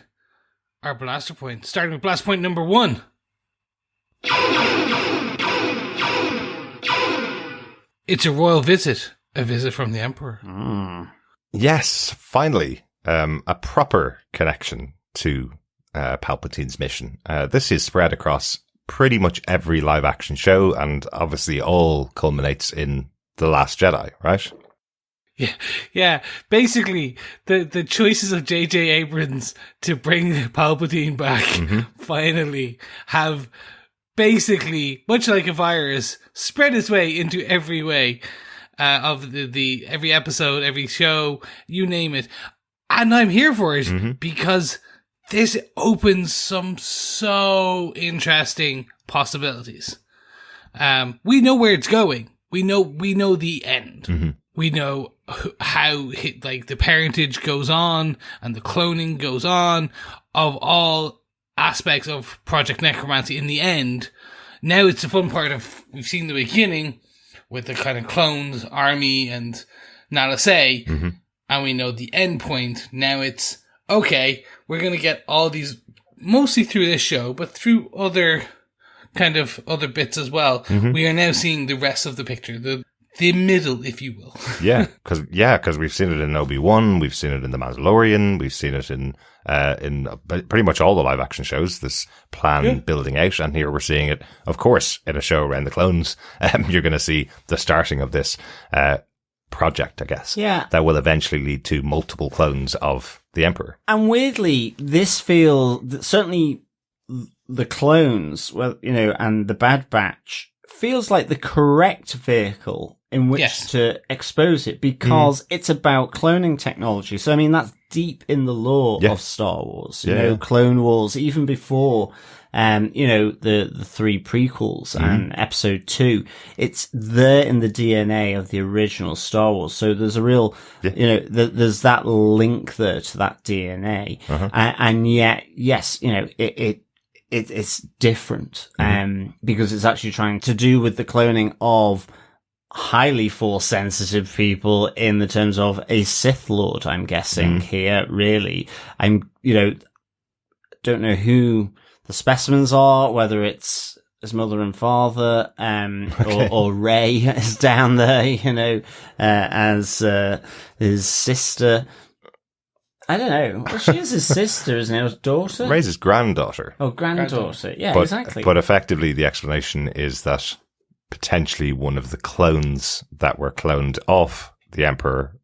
our blaster point, starting with blast point number 1. It's a royal visit, a visit from the Emperor. Yes, finally, a proper connection to Palpatine's mission. This is spread across pretty much every live action show, and obviously all culminates in The Last Jedi, right? Yeah. Basically, the choices of J.J. Abrams to bring Palpatine back finally have basically, much like a virus, spread its way into every way of the every episode, every show, you name it. And I'm here for it because this opens some so interesting possibilities. We know where it's going. We know the end. We know how the parentage goes on and the cloning goes on of all aspects of Project Necromancy in the end. Now it's the fun part of, we've seen the beginning with the kind of clones, army and Nala Se, and we know the end point. Now it's, okay, we're going to get all these, mostly through this show, but through other bits as well. We are now seeing the rest of the picture, the middle, if you will. Because we've seen it in Obi-Wan, we've seen it in The Mandalorian, we've seen it in pretty much all the live action shows, this plan building out, and here we're seeing it, of course, in a show around the clones. You're going to see the starting of this project, I guess, that will eventually lead to multiple clones of the Emperor. And weirdly, this feels, certainly the clones, and the Bad Batch feels like the correct vehicle in which to expose it, because it's about cloning technology. So, I mean, that's deep in the lore of Star Wars, Clone Wars, even before, the 3 prequels and episode 2. It's there in the DNA of the original Star Wars. So there's a real, there's that link there to that DNA. And yet, yes, it's different, because it's actually trying to do with the cloning of highly force sensitive people in the terms of a Sith Lord, I'm guessing here, really. Don't know who the specimens are, whether it's his mother and father, or Rey is down there, as his sister. I don't know. Well, she is his sister, isn't it? His daughter? Rey's his granddaughter. Oh, granddaughter. Yeah, exactly. But effectively, the explanation is that potentially one of the clones that were cloned off the Emperor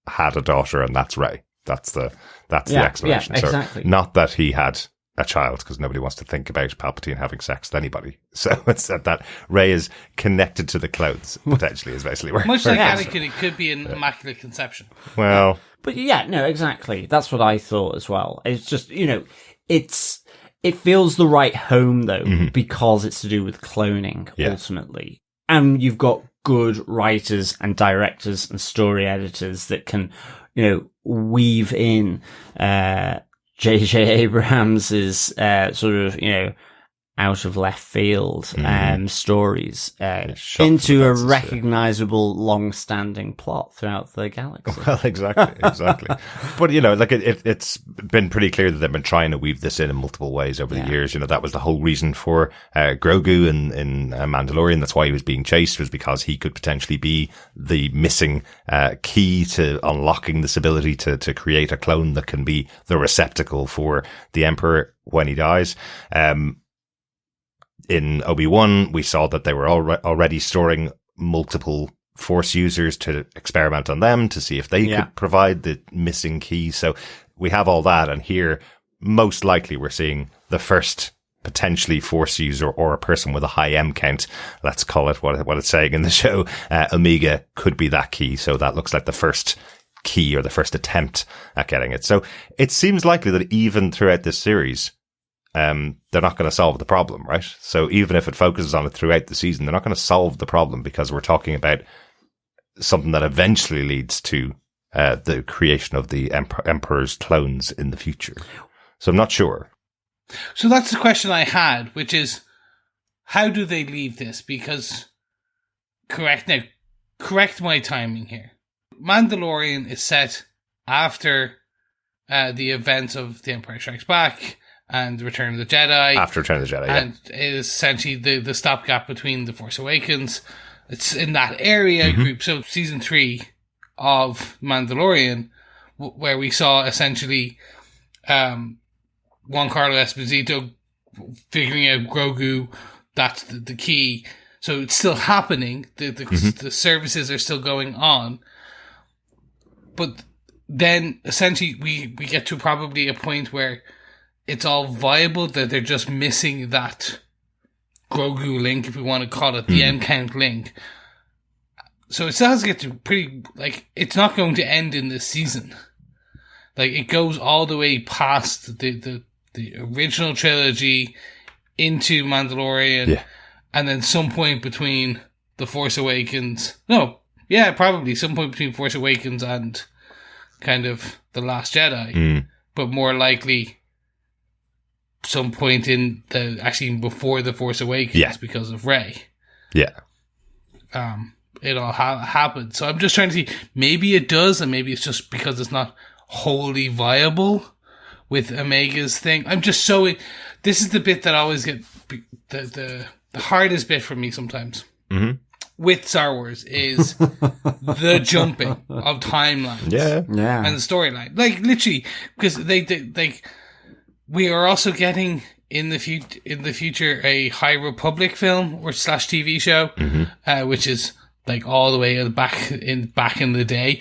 had a daughter, and that's Rey. That's the explanation. Yeah, exactly. So not that he had a child, because nobody wants to think about Palpatine having sex with anybody. So it's that Rey is connected to the clones, potentially, is basically where. Much like Anakin, it could be an immaculate conception. Well. But yeah, no, exactly. That's what I thought as well. It's just, it feels the right home though, because it's to do with cloning ultimately. And you've got good writers and directors and story editors that can, weave in, J.J. Abrams' sort of, out of left field stories shot into from a the fences, recognizable, long-standing plot throughout the galaxy. Well, exactly. But, like it's been pretty clear that they've been trying to weave this in multiple ways over the years. That was the whole reason for Grogu in Mandalorian. That's why he was being chased, was because he could potentially be the missing key to unlocking this ability to create a clone that can be the receptacle for the Emperor when he dies. In Obi-Wan, we saw that they were already storing multiple Force users to experiment on them to see if they could provide the missing key. So we have all that, and here, most likely, we're seeing the first potentially Force user or a person with a high M count. Let's call it what it's saying in the show. Omega could be that key. So that looks like the first key or the first attempt at getting it. So it seems likely that even throughout this series, they're not going to solve the problem, right? So even if it focuses on it throughout the season, they're not going to solve the problem because we're talking about something that eventually leads to the creation of the Emperor's clones in the future. So I'm not sure. So that's the question I had, which is, how do they leave this? Because, correct my timing here. Mandalorian is set after the events of The Empire Strikes Back and Return of the Jedi. After Return of the Jedi, and it is essentially the stopgap between The Force Awakens. It's in that area group. So season 3 of Mandalorian, where we saw essentially Giancarlo Esposito figuring out Grogu, that's the key. So it's still happening. The services are still going on. But then essentially we get to probably a point where it's all viable, that they're just missing that Grogu link, if we want to call it, the end count link. So it still has to get to pretty, it's not going to end in this season. It goes all the way past the original trilogy into Mandalorian, and then some point between The Force Awakens. Probably some point between Force Awakens and kind of The Last Jedi, but more likely some point in actually before The Force Awakens because of Rey. Yeah. It all happened. So I'm just trying to see, maybe it does, and maybe it's just because it's not wholly viable with Omega's thing. I'm just so... This is the bit that I always get... The hardest bit for me sometimes with Star Wars is the jumping of timelines. Yeah. And the storyline. Literally, because we are also getting in the future a High Republic film or / TV show, which is all the way back in the day.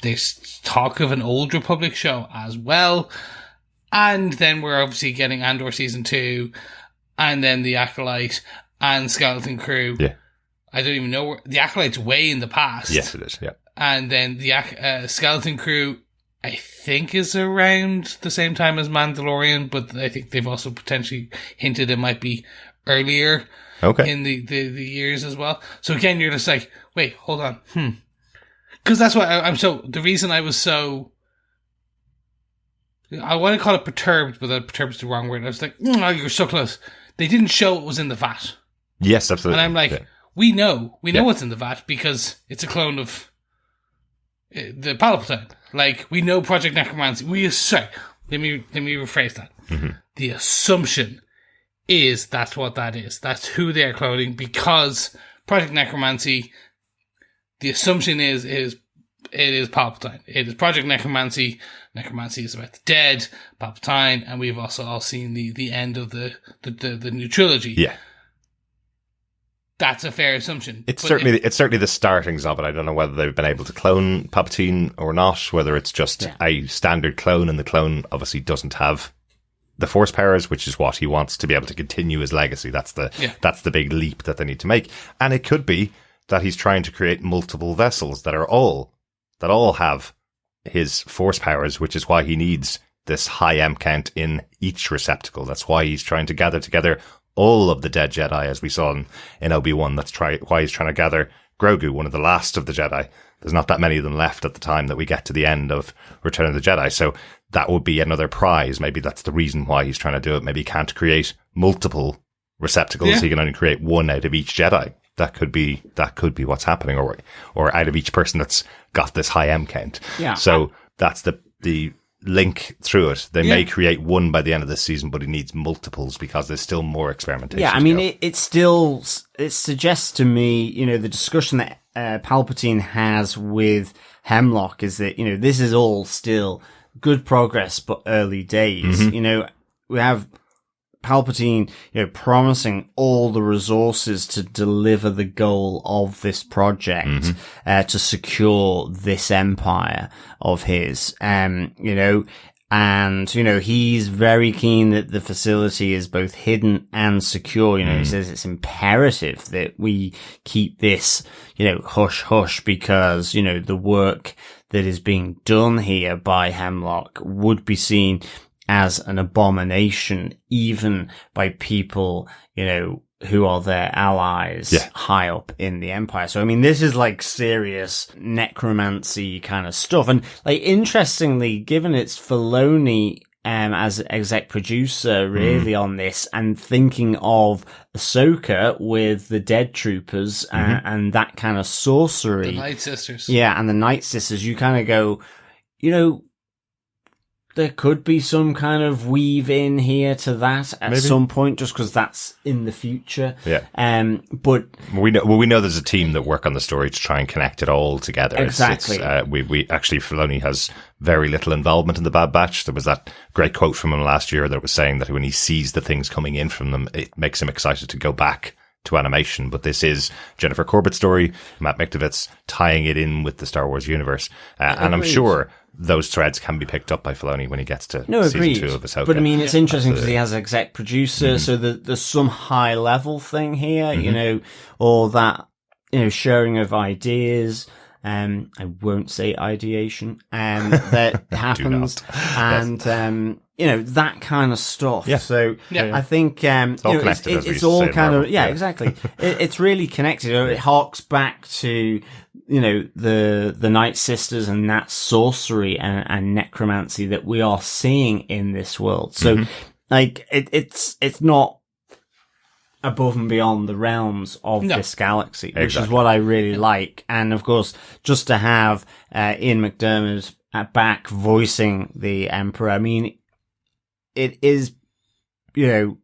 There's talk of an Old Republic show as well, and then we're obviously getting Andor season 2, and then the Acolyte and Skeleton Crew. Yeah, I don't even know where the Acolyte's way in the past. Yes, it is. Yeah, and then the Skeleton Crew, I think, is around the same time as Mandalorian, but I think they've also potentially hinted it might be earlier. In the years as well. So again, you're just wait, hold on. Because that's why the reason I was so, I want to call it perturbed, but that perturbed is the wrong word. I was you're so close. They didn't show what was in the vat. Yes, absolutely. And I'm we know what's in the vat because it's a clone of the Palpatine. We know Project Necromancy. Let me rephrase that. The assumption is that's what that is. That's who they're cloning, because Project Necromancy, the assumption is it is Palpatine. It is Project Necromancy. Necromancy is about the dead, Palpatine, and we've also all seen the end of the new trilogy. Yeah. That's a fair assumption. It's certainly the startings of it. I don't know whether they've been able to clone Palpatine or not, whether it's just a standard clone, and the clone obviously doesn't have the Force powers, which is what he wants to be able to continue his legacy. That's the big leap that they need to make. And it could be that he's trying to create multiple vessels that all have his Force powers, which is why he needs this high M count in each receptacle. That's why he's trying to gather together all of the dead Jedi, as we saw in Obi-Wan. That's why he's trying to gather Grogu, one of the last of the Jedi. There's not that many of them left at the time that we get to the end of Return of the Jedi. So that would be another prize. Maybe that's the reason why he's trying to do it. Maybe he can't create multiple receptacles. Yeah. He can only create one out of each Jedi. That could be what's happening, or out of each person that's got this high M count. Yeah. So that's the link through it. They may create one by the end of this season, but he needs multiples because there's still more experimentation. Yeah, I mean, it suggests to me, you know, the discussion that Palpatine has with Hemlock is that, you know, this is all still good progress, but early days. Mm-hmm. You know, we have Palpatine, you know, promising all the resources to deliver the goal of this project, to secure this empire of his, you know, and, you know, he's very keen that the facility is both hidden and secure. You know, he says it's imperative that we keep this, you know, hush hush because, you know, the work that is being done here by Hemlock would be seen as an abomination, even by people, you know, who are their allies high up in the Empire. So, I mean, this is like serious necromancy kind of stuff. And like, interestingly, given it's Filoni, as exec producer really on this, and thinking of Ahsoka with the Dead Troopers and that kind of sorcery. The Night Sisters. Yeah, and the Night Sisters, you kind of go, you know, there could be some kind of weave in here to that at some point, just because that's in the future. Yeah. But we know there's a team that work on the story to try and connect it all together. Exactly. We actually, Filoni has very little involvement in the Bad Batch. There was that great quote from him last year that was saying that when he sees the things coming in from them, it makes him excited to go back to animation. But this is Jennifer Corbett's story, Matt Miktovitz tying it in with the Star Wars universe. And I'm sure those threads can be picked up by Filoni when he gets to season 2 of Ahsoka. But I mean, it's interesting because he has an exec producer, so there's some high level thing here, you know, or that, you know, sharing of ideas. I won't say ideation, that happens, and you know, that kind of stuff. Yeah. So I think it's all connected. It's all kind of exactly. It's really connected. It harks back to, you know, the Night Sisters and that sorcery and necromancy that we are seeing in this world. So like it's not above and beyond the realms of this galaxy, which is what I really like. And of course, just to have Ian McDermott back voicing the Emperor, I mean, it is, you know,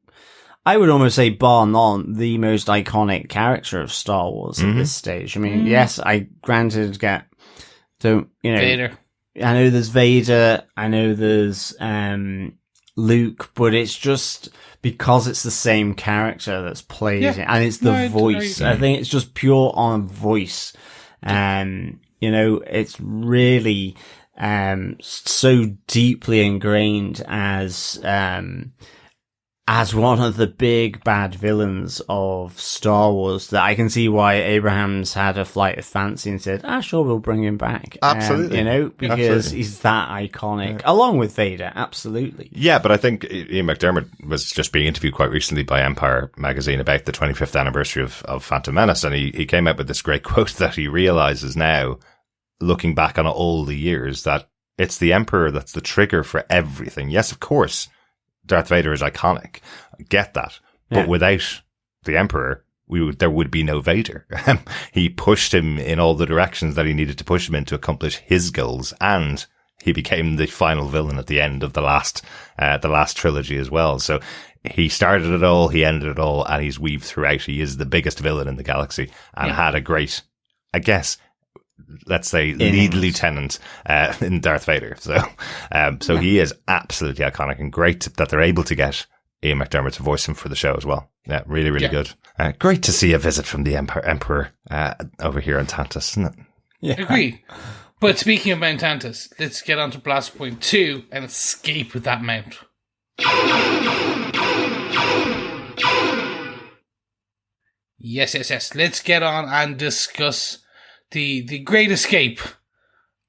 I would almost say bar none, the most iconic character of Star Wars at this stage. I mean, yes, I granted Vader. I know there's Vader, I know there's Luke, but it's just because it's the same character that's played it, and it's the voice. I think it's just pure on voice. You know, it's really so deeply ingrained as one of the big bad villains of Star Wars that I can see why Abrams had a flight of fancy and said, sure, we'll bring him back. Absolutely. You know, because he's that iconic, along with Vader, absolutely. Yeah, but I think Ian McDermott was just being interviewed quite recently by Empire magazine about the 25th anniversary of Phantom Menace, and he came out with this great quote that he realizes now, looking back on all the years, that it's the Emperor that's the trigger for everything. Yes, of course, Darth Vader is iconic. I get that. But without the Emperor, there would be no Vader. He pushed him in all the directions that he needed to push him in to accomplish his goals, and he became the final villain at the end of the last trilogy as well. So he started it all, he ended it all, and he's weaved throughout. He is the biggest villain in the galaxy, and had a great, I guess, let's say, lead lieutenant in Darth Vader. So he is absolutely iconic, and great that they're able to get Ian McDermott to voice him for the show as well. Yeah, really, really good. Great to see a visit from the Emperor over here on Tantiss, isn't it? Yeah. Agree. But speaking of Mount Tantiss, let's get on to Blast Point 2 and escape with that mount. Yes. Let's get on and discuss the great escape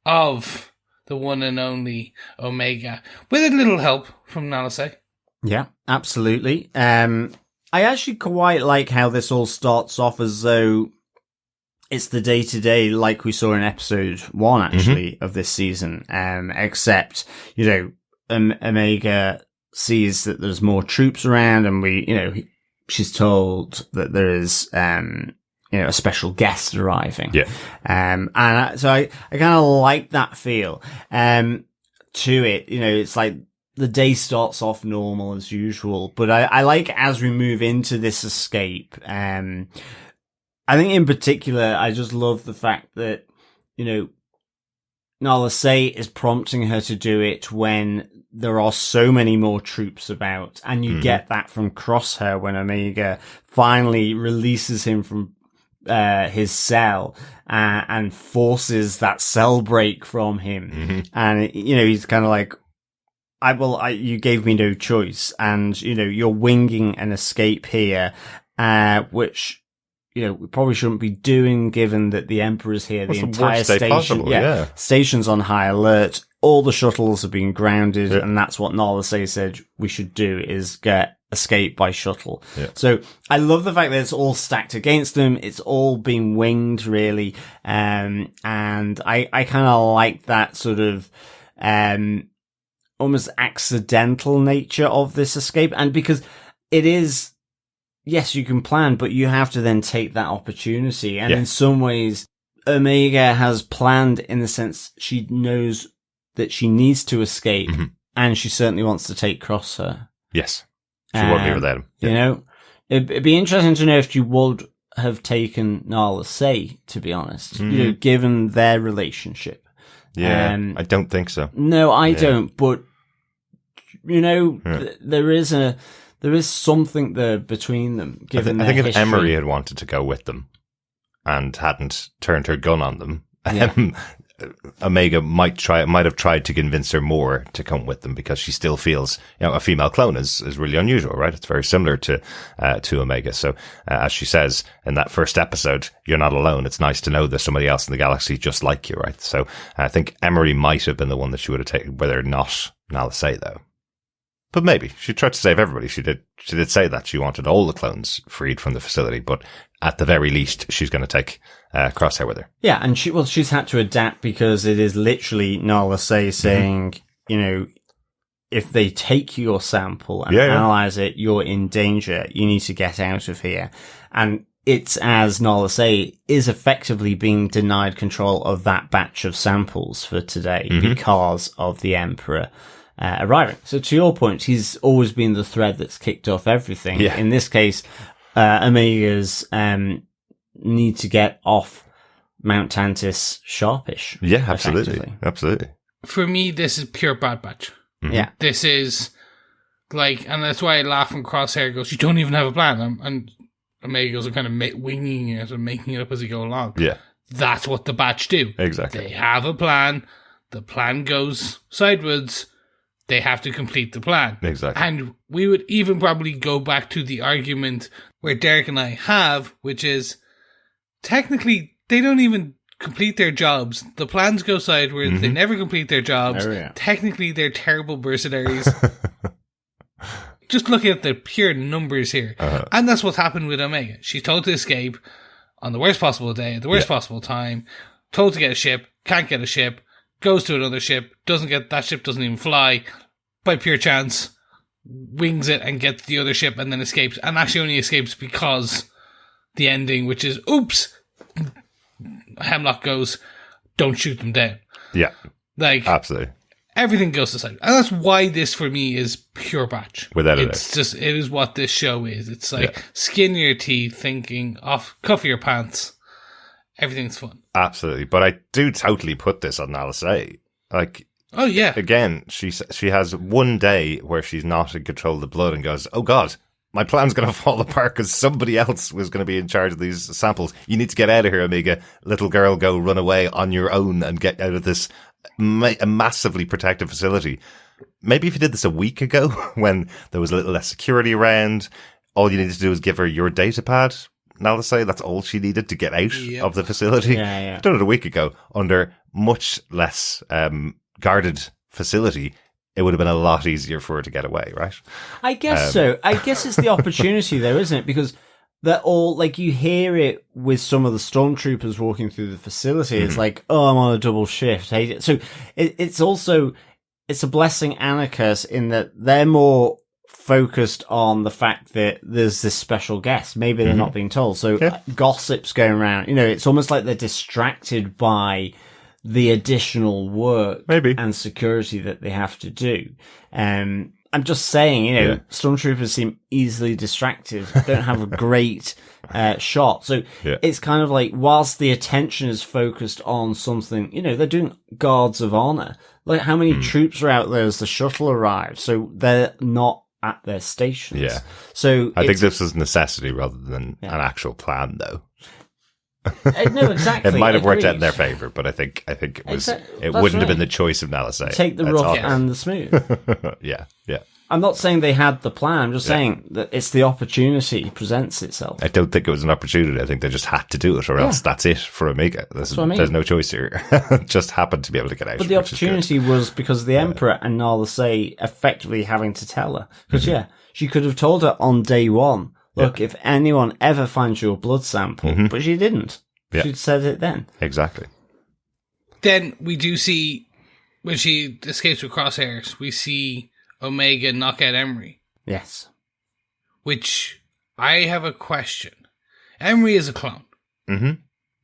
of the one and only Omega, with a little help from Nalase. Yeah, absolutely. I actually quite like how this all starts off as though it's the day-to-day like we saw in episode 1, actually, of this season. Except, you know, Omega sees that there's more troops around, and she's told that there is, a special guest arriving. Yeah. So I kind of like that feel, to it. It's like the day starts off normal as usual, but I like as we move into this escape, I think in particular, I just love the fact that, Nala Se is prompting her to do it when there are so many more troops about, and you get that from Crosshair when Omega finally releases him from his cell and forces that cell break from him, and he's kind of like, you gave me no choice, and you're winging an escape here, which we probably shouldn't be doing, given that the Emperor's here. The entire station, station's on high alert. All the shuttles have been grounded, and that's what Nala Se said we should do, is escape by shuttle. Yeah. So I love the fact that it's all stacked against them. It's all been winged, really. And I kind of like that sort of, almost accidental nature of this escape. And because it is, yes, you can plan, but you have to then take that opportunity. And in some ways, Omega has planned in the sense she knows that she needs to escape, and she certainly wants to take Crosshair. Yes. She won't be without him. Yeah. It'd be interesting to know if she would have taken Nala Se, to be honest, given their relationship. Yeah, I don't think so. No, I don't, but, there is something there between them, given I think if history. Emery had wanted to go with them and hadn't turned her gun on them, Omega might have tried to convince her more to come with them, because she still feels, a female clone is really unusual, right? It's very similar to Omega. So, as she says in that first episode, you're not alone. It's nice to know there's somebody else in the galaxy just like you, right? So, I think Emery might have been the one that she would have taken, whether not Nala Se, though. But maybe she tried to save everybody. She did say that she wanted all the clones freed from the facility, but at the very least, she's going to take Crosshair with her. Yeah, and she's had to adapt, because it is literally Nala Se saying, if they take your sample and analyze it, you're in danger. You need to get out of here. And it's as Nala Se is effectively being denied control of that batch of samples for today because of the Emperor arriving. So to your point, he's always been the thread that's kicked off everything. Yeah. In this case, Omega's need to get off Mount Tantiss sharpish. Yeah, absolutely. Absolutely. For me, this is pure Bad Batch. Yeah. This is and that's why I laugh when Crosshair goes, you don't even have a plan. And Omega goes, I'm kind of winging it and making it up as we go along. Yeah. That's what the Batch do. Exactly. They have a plan. The plan goes sideways. They have to complete the plan. Exactly. And we would even probably go back to the argument where Derek and I have, which is technically they don't even complete their jobs. The plans go sideways. They never complete their jobs. Oh, yeah. Technically, they're terrible mercenaries. Just looking at the pure numbers here. And that's what's happened with Omega. She's told to escape on the worst possible day, at the worst possible time, told to get a ship, can't get a ship, goes to another ship, that ship doesn't even fly, by pure chance, wings it and gets the other ship and then escapes, and actually only escapes because the ending, which is, oops, Hemlock goes, don't shoot them down. Yeah. Absolutely. Everything goes to side. And that's why this for me is pure Batch. Without a doubt. It is what this show is. It's skin your teeth, thinking, cuff your pants. Everything's fun. Absolutely. But I do totally put this on Nala Se. Oh, yeah. Again, she has one day where she's not in control of the blood and goes, oh, God, my plan's going to fall apart because somebody else was going to be in charge of these samples. You need to get out of here, Omega. Little girl, go run away on your own and get out of this massively protected facility. Maybe if you did this a week ago when there was a little less security around, all you needed to do was give her your data pad. Nala Se, that's all she needed to get out of the facility. Yeah. Done it a week ago under much less guarded facility. It would have been a lot easier for her to get away, right? I guess so. I guess it's the opportunity though, isn't it? Because they're all, you hear it with some of the stormtroopers walking through the facility. It's like, oh, I'm on a double shift. Hey, so it's also, it's a blessing and a curse in that they're more focused on the fact that there's this special guest. Maybe they're not being told. So gossip's going around. You know, it's almost like they're distracted by the additional work and security that they have to do. I'm just saying, you know, stormtroopers seem easily distracted, don't have a great shot. So it's kind of like, whilst the attention is focused on something, you know, they're doing guards of honor. Like, how many troops are out there as the shuttle arrives? So they're not at their stations. Yeah. So I think this is necessity rather than an actual plan, though. No, exactly. It might have worked out in their favor, but I think it was it wouldn't have been the choice of Nalisay. Take the rough and the smooth. Yeah. I'm not saying they had the plan. I'm just saying that it's the opportunity presents itself. I don't think it was an opportunity. I think they just had to do it, or else that's it for Omega. There's no choice here. Just happened to be able to get out. But the opportunity was because of the Emperor and Nalisay effectively having to tell her. Because she could have told her on day one, look, if anyone ever finds your blood sample, but she didn't. Yeah. She'd said it then. Exactly. Then we do see, when she escapes with Crosshairs, we see Omega knock out Emery. Yes. Which, I have a question. Emery is a clone.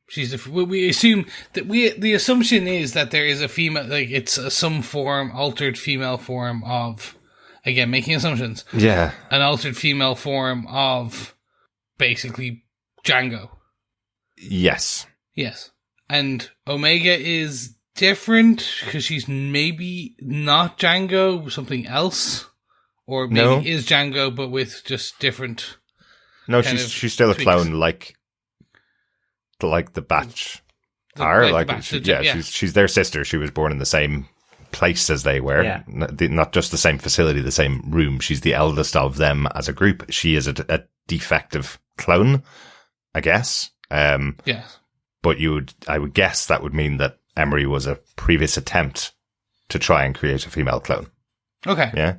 She's we assume that the assumption is that there is a female, like it's some form, altered female form of, again, making assumptions. Yeah. An altered female form of basically Django. Yes. Yes. And Omega is different because she's maybe not Django, something else. Or maybe is Django, but with just different. No, she's still a clone, like the Batch are. She's their sister. She was born in the same place as they were. Yeah. Not just the same facility, the same room. She's the eldest of them as a group. She is a defective clone, I guess. Yes. But I would guess that would mean that Emery was a previous attempt to try and create a female clone. Okay. Yeah.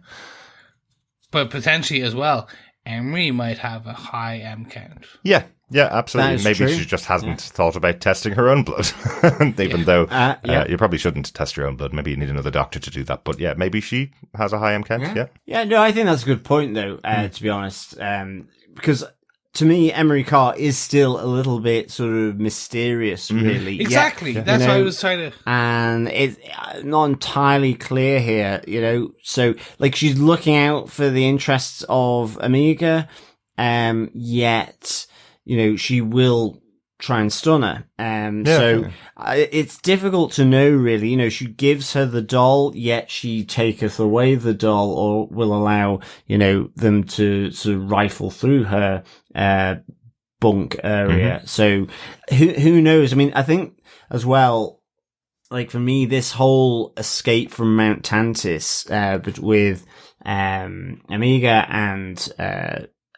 But potentially as well, Emery might have a high M count. Yeah, absolutely. Maybe she just hasn't thought about testing her own blood. Even though you probably shouldn't test your own blood. Maybe you need another doctor to do that. But yeah, maybe she has a high M count. Yeah, no, I think that's a good point, though, to be honest. Because to me, Emery Carr is still a little bit sort of mysterious, really. Exactly. That's what I was trying to... And it's not entirely clear here, you know. So, like, she's looking out for the interests of Omega, yet, you know, she will try and stun her. It's difficult to know, really. You know, she gives her the doll, yet she taketh away the doll, or will allow, you know, them to sort of rifle through her bunk area. So who knows? I mean, I think as well, like for me, this whole escape from Mount Tantiss, but with Omega and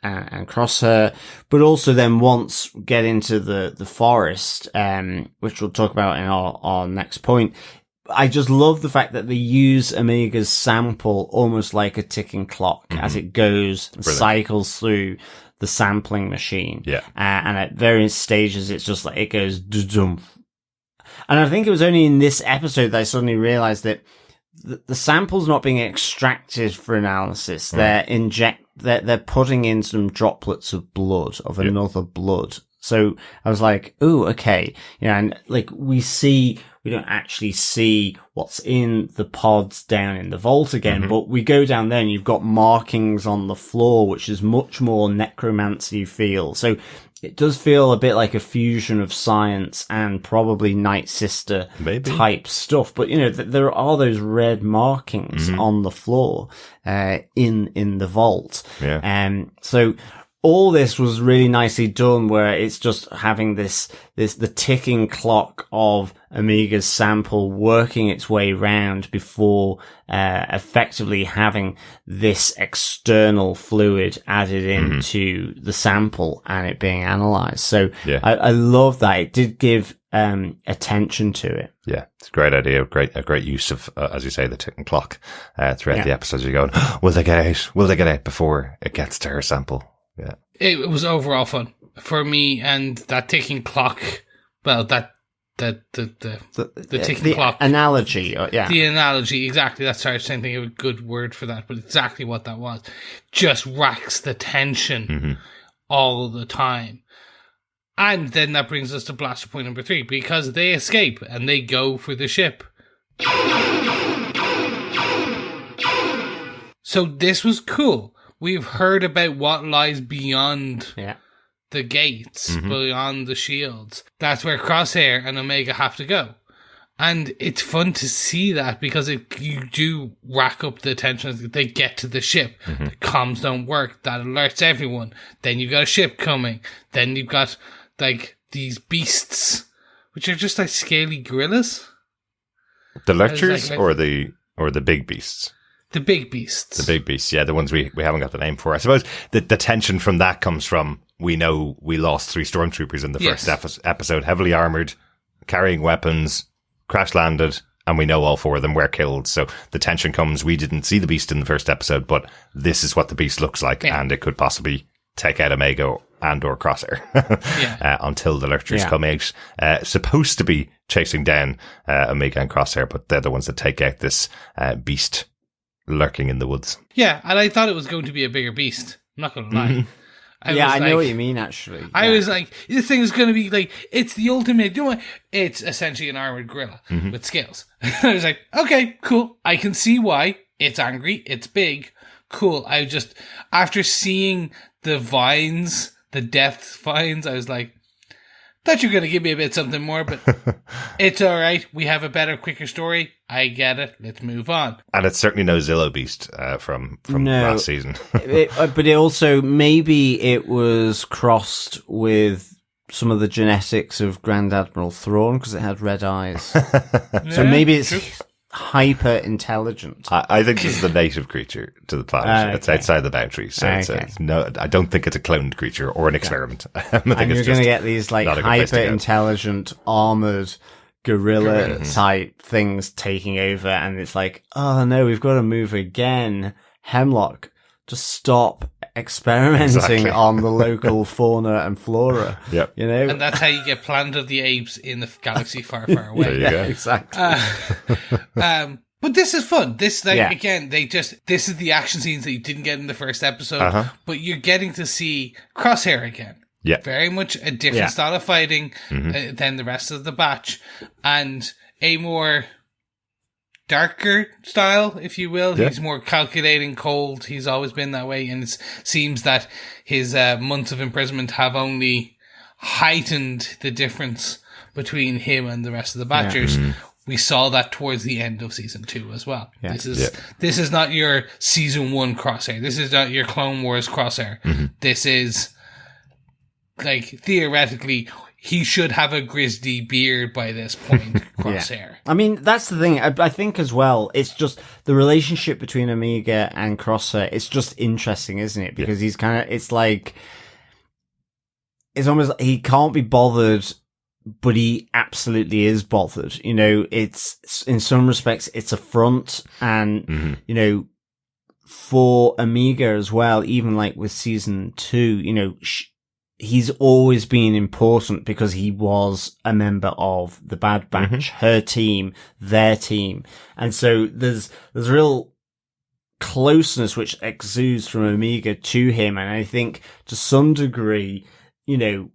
Crosshair, but also then once get into the forest, which we'll talk about in our next point. I just love the fact that they use Omega's sample almost like a ticking clock as it goes, cycles through the sampling machine. Yeah. And at various stages, it's just like, it goes dum. And I think it was only in this episode that I suddenly realized that the sample's not being extracted for analysis. They're putting in some droplets of blood, of another blood. So I was like, ooh, okay. You know, and like we don't actually see what's in the pods down in the vault again, but we go down there and you've got markings on the floor, which is much more necromancy feel. So it does feel a bit like a fusion of science and probably Night Sister type stuff. But, you know, there are those red markings on the floor, in the vault. Yeah. So all this was really nicely done, where it's just having the ticking clock of Omega's sample working its way round before effectively having this external fluid added into the sample and it being analysed. So I love that. It did give attention to it. Yeah, it's a great idea. A great use of, as you say, the ticking clock throughout the episodes. You're going, will they get out? Will they get out before it gets to her sample? Yeah. It was overall fun for me, and that ticking clock, well, that the ticking clock analogy. The analogy, exactly. That's sorry, I was trying to think of a good word for that, but exactly what that was. Just racks the tension all the time. And then that brings us to blaster point number 3, because they escape and they go for the ship. So this was cool. We've heard about what lies beyond the gates, beyond the shields. That's where Crosshair and Omega have to go. And it's fun to see that because you do rack up the tension as they get to the ship. The comms don't work. That alerts everyone. Then you've got a ship coming. Then you've got like these beasts, which are just like scaly gorillas. The lurchers or the big beasts? The big beasts. The big beasts, yeah, the ones we haven't got the name for. I suppose the tension from that comes from, we know we lost 3 stormtroopers in the first episode, heavily armoured, carrying weapons, crash landed, and we know all 4 of them were killed. So the tension comes, we didn't see the beast in the first episode, but this is what the beast looks like, and it could possibly take out Omega and or Crosshair until the lurchers come out. Supposed to be chasing down Omega and Crosshair, but they're the ones that take out this beast lurking in the woods. Yeah, and I thought it was going to be a bigger beast. I'm not going to lie. I know what you mean, actually. I was like, this thing is going to be like, it's the ultimate, you know what? It's essentially an armored gorilla with scales. I was like, okay, cool. I can see why. It's angry. It's big. Cool. I just, after seeing the vines, the death vines, I was like, thought you were going to give me a bit something more, but it's all right. We have a better, quicker story. I get it. Let's move on. And it's certainly no Zillow Beast from last season. But it also, maybe it was crossed with some of the genetics of Grand Admiral Thrawn because it had red eyes. So maybe it's hyper intelligent. I think this is the native creature to the planet. It's outside the boundary, so it's no. I don't think it's a cloned creature or an experiment. I think and you're going to get these like hyper intelligent armored gorilla type things taking over, and it's like, oh no, we've got to move again. Hemlock, just stop experimenting on the local fauna and flora. Yep. You know, and that's how you get Planet of the Apes in the galaxy far, far away. There you go. Exactly. But this is fun. This, again, this is the action scenes that you didn't get in the first episode, but you're getting to see Crosshair again. Yeah. Very much a different style of fighting than the rest of the batch, and a more darker style, if you will. Yeah. He's more calculating, cold. He's always been that way, and it seems that his months of imprisonment have only heightened the difference between him and the rest of the batchers. Yeah. We saw that towards the end of season 2 as well. Yeah. This is not your season 1 Crosshair. This is not your Clone Wars Crosshair. This is, like, theoretically, he should have a grizzly beard by this point, Crosshair. I mean, that's the thing. I think as well, it's just the relationship between Omega and Crosshair. It's just interesting, isn't it? Because he's kind of, it's like, it's almost like he can't be bothered, but he absolutely is bothered. You know, it's, in some respects, it's a front. And, you know, for Omega as well, even like with season 2, you know, he's always been important because he was a member of the Bad Batch, her team, their team. And so there's real closeness which exudes from Omega to him. And I think to some degree, you know,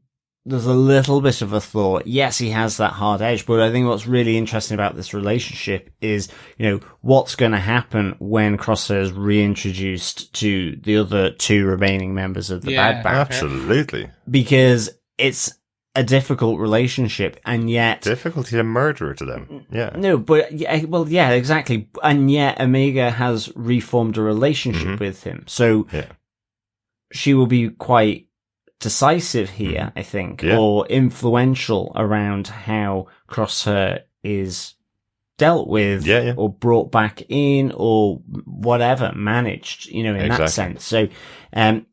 there's a little bit of a thought. Yes, he has that hard edge, but I think what's really interesting about this relationship is, you know, what's going to happen when Crosshair is reintroduced to the other 2 remaining members of the Bad Batch. Absolutely. Because it's a difficult relationship, and yet... Difficult, he's a murderer to them. Yeah. No, but, yeah, exactly. And yet Omega has reformed a relationship with him. So she will be quite decisive here, I think, or influential around how Crosshair is dealt with or brought back in or whatever, managed, you know, in that sense. So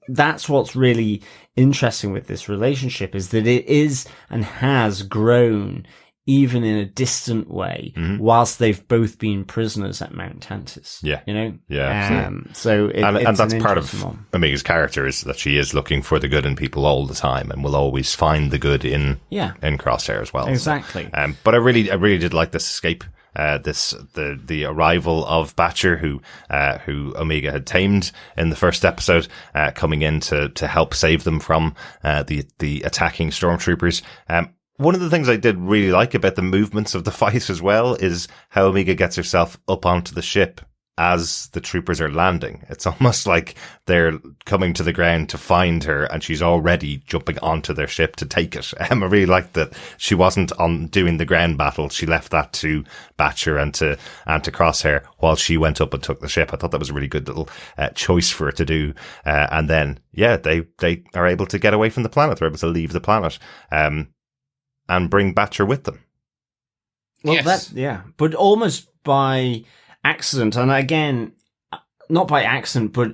that's what's really interesting with this relationship, is that it is and has grown even in a distant way, whilst they've both been prisoners at Mount Tantiss. Yeah. You know? Yeah. So and that's part of one. Omega's character, is that she is looking for the good in people all the time and will always find the good in Crosshair as well. Exactly. So, but I really did like this escape. The arrival of Batcher, who Omega had tamed in the first episode, coming in to help save them from the attacking stormtroopers. One of the things I did really like about the movements of the fight as well is how Omega gets herself up onto the ship as the troopers are landing. It's almost like they're coming to the ground to find her and she's already jumping onto their ship to take it. I really liked that she wasn't on doing the ground battle. She left that to Batcher and to Crosshair while she went up and took the ship. I thought that was a really good little choice for her to do. And then, they are able to get away from the planet. They're able to leave the planet. And bring Batcher with them. Well, yes. But almost by accident, and again, not by accident, but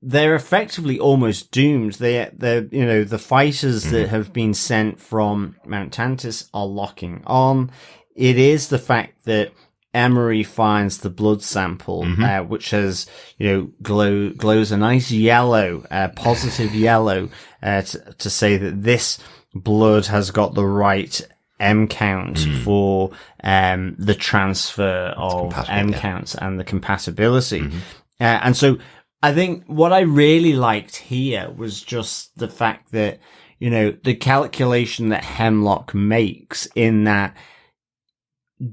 they're effectively almost doomed. They're the fighters that have been sent from Mount Tantiss are locking on. It is the fact that Emery finds the blood sample, which has, glows a nice yellow, positive yellow, to say that this blood has got the right M count for the transfer of M counts and the compatibility. And so I think what I really liked here was just the fact that, the calculation that Hemlock makes in that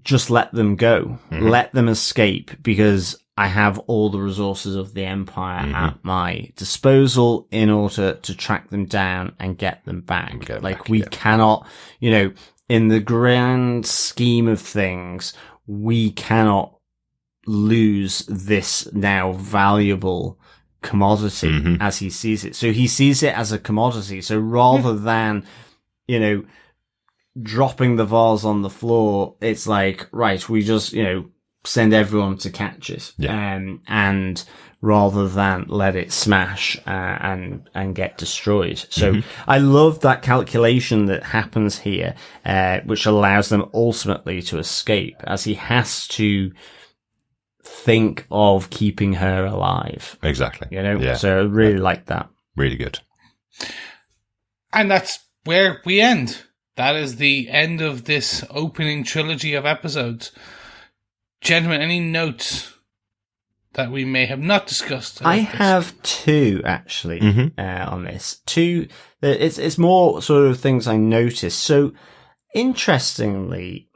just let them go, let them escape, because I have all the resources of the Empire at my disposal in order to track them down and get them back. We cannot, in the grand scheme of things, we cannot lose this now valuable commodity as he sees it. So he sees it as a commodity. So rather than, dropping the vase on the floor, it's like, right, we just, send everyone to catch it. And rather than let it smash and get destroyed. So I love that calculation that happens here, which allows them ultimately to escape, as he has to think of keeping her alive. Exactly. So I really like that. Really good. And that's where we end. That is the end of this opening trilogy of episodes. Gentlemen, any notes that we may have not discussed? I have two, actually, on this. Two, it's more sort of things I noticed. So, interestingly,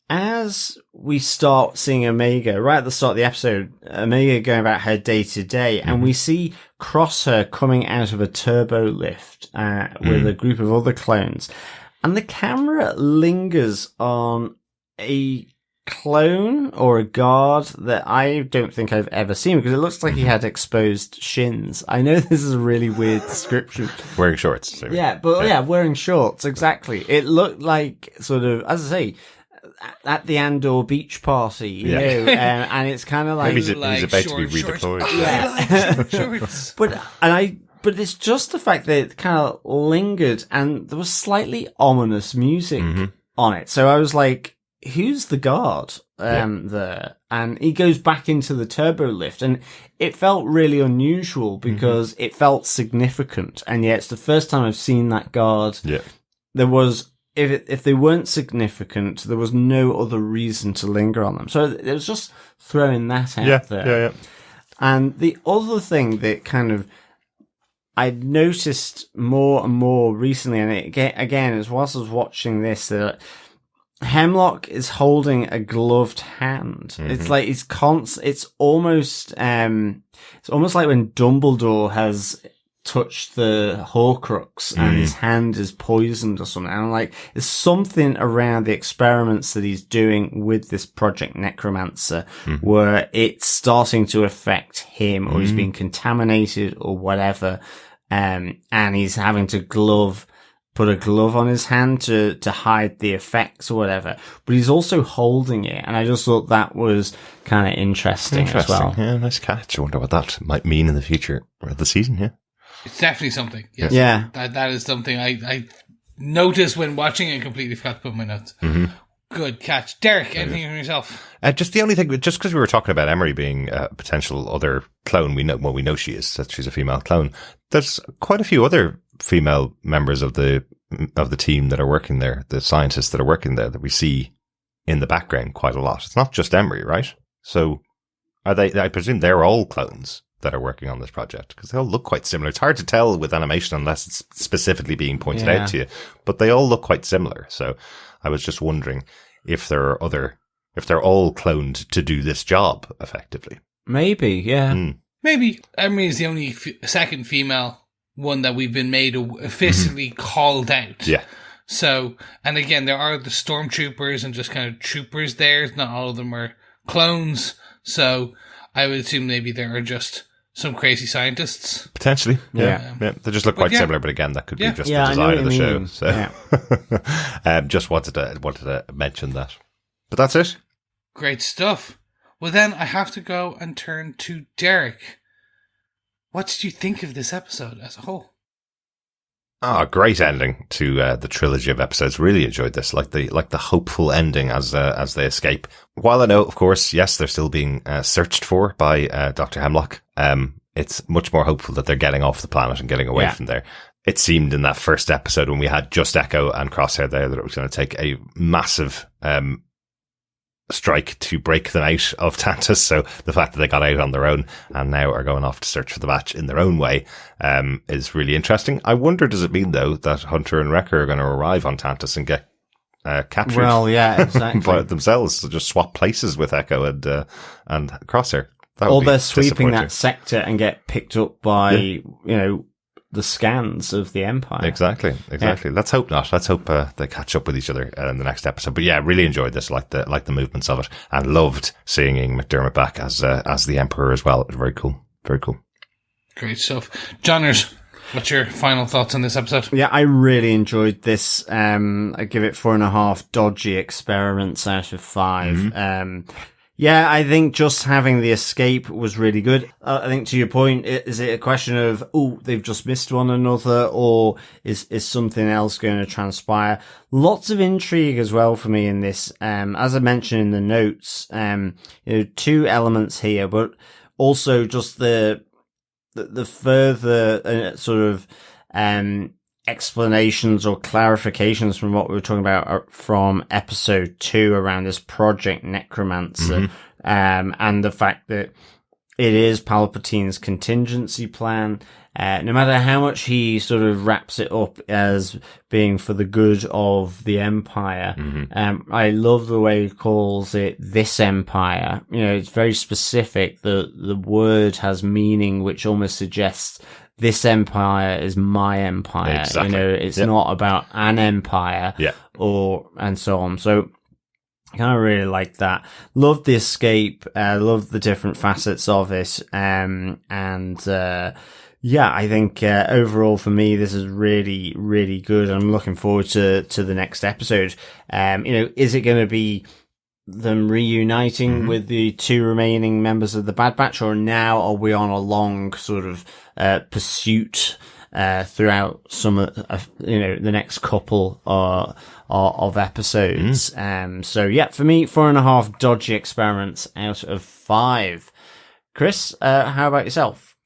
as we start seeing Omega, right at the start of the episode, Omega going about her day-to-day, and we see Crosshair coming out of a turbo lift with a group of other clones, and the camera lingers on a clone or a guard that I don't think I've ever seen, because it looks like he had exposed shins. I know this is a really weird description. Wearing shorts. So wearing shorts, exactly. It looked like sort of, as I say, at the Andor beach party, and it's kind of like... Maybe he's about to be redeployed. But it's just the fact that it kind of lingered, and there was slightly ominous music on it. So I was like, who's the guard there? And he goes back into the turbo lift, and it felt really unusual because it felt significant. And yet it's the first time I've seen that guard. Yeah. There was, if they weren't significant, there was no other reason to linger on them. So it was just throwing that out there. Yeah. And the other thing that kind of I noticed more and more recently, and again, as whilst I was watching this, that Hemlock is holding a gloved hand. It's like it's almost like when Dumbledore has touched the Horcrux and his hand is poisoned or something. And I'm like, there's something around the experiments that he's doing with this Project Necromancer where it's starting to affect him, or he's being contaminated or whatever. And he's having to put a glove on his hand to hide the effects or whatever. But he's also holding it. And I just thought that was kind of interesting as well. Yeah, nice catch. I wonder what that might mean in the future of the season, It's definitely something. Yes. Yeah. That is something I noticed when watching and completely forgot to put in my notes. Mm-hmm. Good catch. Derek, anything from yourself? Just the only thing, just because we were talking about Emery being a potential other clone, we know she is, that she's a female clone. There's quite a few other female members of the team that are working there, the scientists that are working there, that we see in the background quite a lot. It's not just Emery, right? So are they, I presume they're all clones that are working on this project, because they all look quite similar. It's hard to tell with animation unless it's specifically being pointed out to you, but they all look quite similar. So I was just wondering if they're all cloned to do this job effectively. Maybe, yeah. Maybe Emery is the only second female one that we've been made officially called out. Yeah. So, and again, there are the stormtroopers and just kind of troopers there. Not all of them are clones. So I would assume maybe there are just some crazy scientists. Potentially. Yeah. They just look quite similar, but again, that could be just the design of the show. So just wanted to mention that. But that's it. Great stuff. Well, then I have to go and turn to Derek. What did you think of this episode as a whole? Great ending to the trilogy of episodes. Really enjoyed this, like the hopeful ending as they escape. While I know, of course, yes, they're still being searched for by Dr. Hemlock. It's much more hopeful that they're getting off the planet and getting away from there. It seemed in that first episode when we had just Echo and Crosshair there that it was going to take a massive strike to break them out of Tantiss. So the fact that they got out on their own and now are going off to search for the match in their own way is really interesting. I wonder, does it mean though that Hunter and Wrecker are going to arrive on Tantiss and get captured? Well, yeah, exactly. by themselves, to just swap places with Echo and Crosshair. Or they're sweeping that sector and get picked up by the scans of the Empire. Exactly. Yeah. Let's hope not. Let's hope they catch up with each other in the next episode. But yeah, really enjoyed this, like the movements of it, and loved seeing Ian McDermott back as the Emperor as well. It was very cool. Very cool. Great stuff. Johnners, what's your final thoughts on this episode? Yeah, I really enjoyed this. I give it 4.5 dodgy experiments out of 5. Mm-hmm. Yeah, I think just having the escape was really good. I think to your point, is it a question of, they've just missed one another, or is something else going to transpire? Lots of intrigue as well for me in this. As I mentioned in the notes, 2 elements here, but also just the further sort of, explanations or clarifications from what we were talking about from episode 2 around this Project Necromancer, and the fact that it is Palpatine's contingency plan. No matter how much he sort of wraps it up as being for the good of the Empire, I love the way he calls it this Empire. It's very specific. The word has meaning, which almost suggests this empire is my empire. Exactly. It's not about an empire and so on. So I kind of really like that. Love the escape. Love the different facets of it. I think overall for me, this is really, really good. I'm looking forward to the next episode. Is it going to be them reuniting with the 2 remaining members of the Bad Batch, or now are we on a long sort of pursuit throughout some the next couple of episodes? So yeah, for me, 4.5 dodgy experiments out of 5. Chris, how about yourself?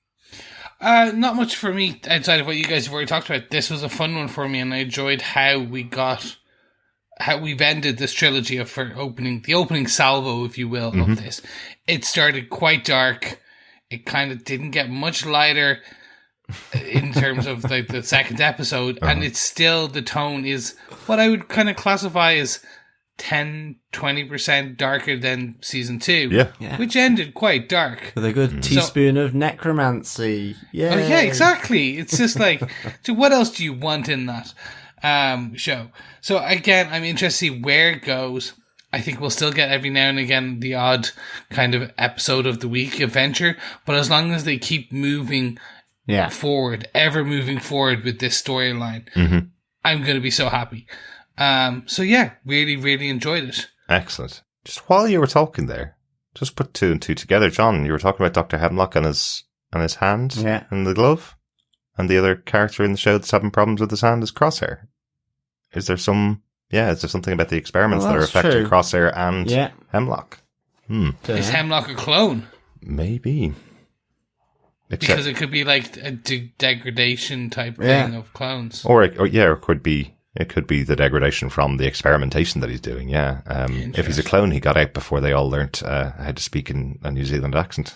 Not much for me outside of what you guys have already talked about. This was a fun one for me, and I enjoyed how we've ended this trilogy of the opening salvo, if you will, of this. It started quite dark. It kind of didn't get much lighter in terms of the second episode, and it's still, the tone is what I would kind of classify as 10-20% darker than season 2, which ended quite dark with a good teaspoon of necromancy. Oh yeah, exactly. It's just like, so what else do you want in that show? So again, I'm interested to see where it goes. I think we'll still get every now and again the odd kind of episode of the week adventure, but as long as they keep moving forward, ever moving forward with this storyline, I'm going to be so happy. So yeah, really, really enjoyed it. Excellent. Just while you were talking there, just put 2 and 2 together, John. You were talking about Dr. Hemlock and his hand and the glove, and the other character in the show that's having problems with his hand is Crosshair. is there something about the experiments that are that's affecting true. Crosshair and Hemlock? Is Hemlock a clone? Maybe. Because it could be like a degradation type thing of clones. Or it could be the degradation from the experimentation that he's doing. Yeah. If he's a clone, he got out before they all learnt how to speak in a New Zealand accent.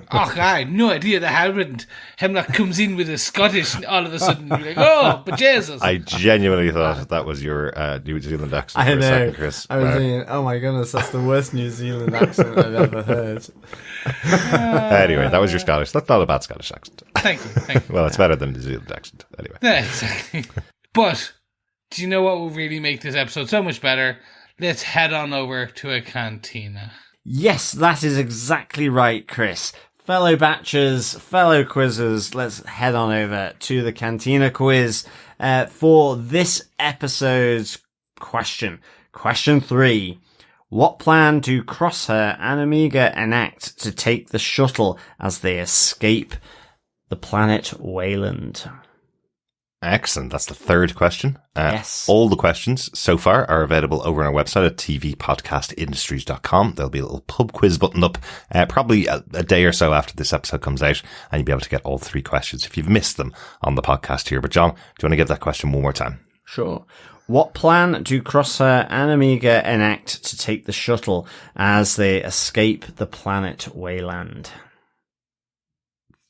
I had no idea that happened. Hemlock comes in with a Scottish, and all of a sudden you're like, oh, but Jesus. I genuinely thought that was your New Zealand accent for a second, Chris. I was Wow. thinking, oh my goodness, that's the worst New Zealand accent I've ever heard. Anyway, that was your Scottish. That's not a bad Scottish accent. Thank you. Well, it's better than the New Zealand accent. Anyway. Yeah, exactly. But, do you know what will really make this episode so much better? Let's head on over to a cantina. Yes, that is exactly right, Chris. Fellow batchers, fellow quizzers, let's head on over to the Cantina quiz for this episode's question. Question 3. What plan do Crosshair and Omega enact to take the shuttle as they escape the planet Wayland? Excellent. That's the third question. Yes. All the questions so far are available over on our website at tvpodcastindustries.com. There'll be a little pub quiz button up probably a day or so after this episode comes out, and you'll be able to get all 3 questions if you've missed them on the podcast here. But John, do you want to give that question one more time? Sure. What plan do Crosshair and Omega enact to take the shuttle as they escape the planet Wayland?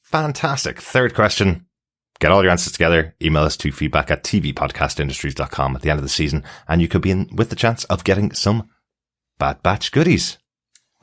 Fantastic. Third question. Get all your answers together. Email us to feedback at tvpodcastindustries.com at the end of the season, and you could be in with the chance of getting some Bad Batch goodies.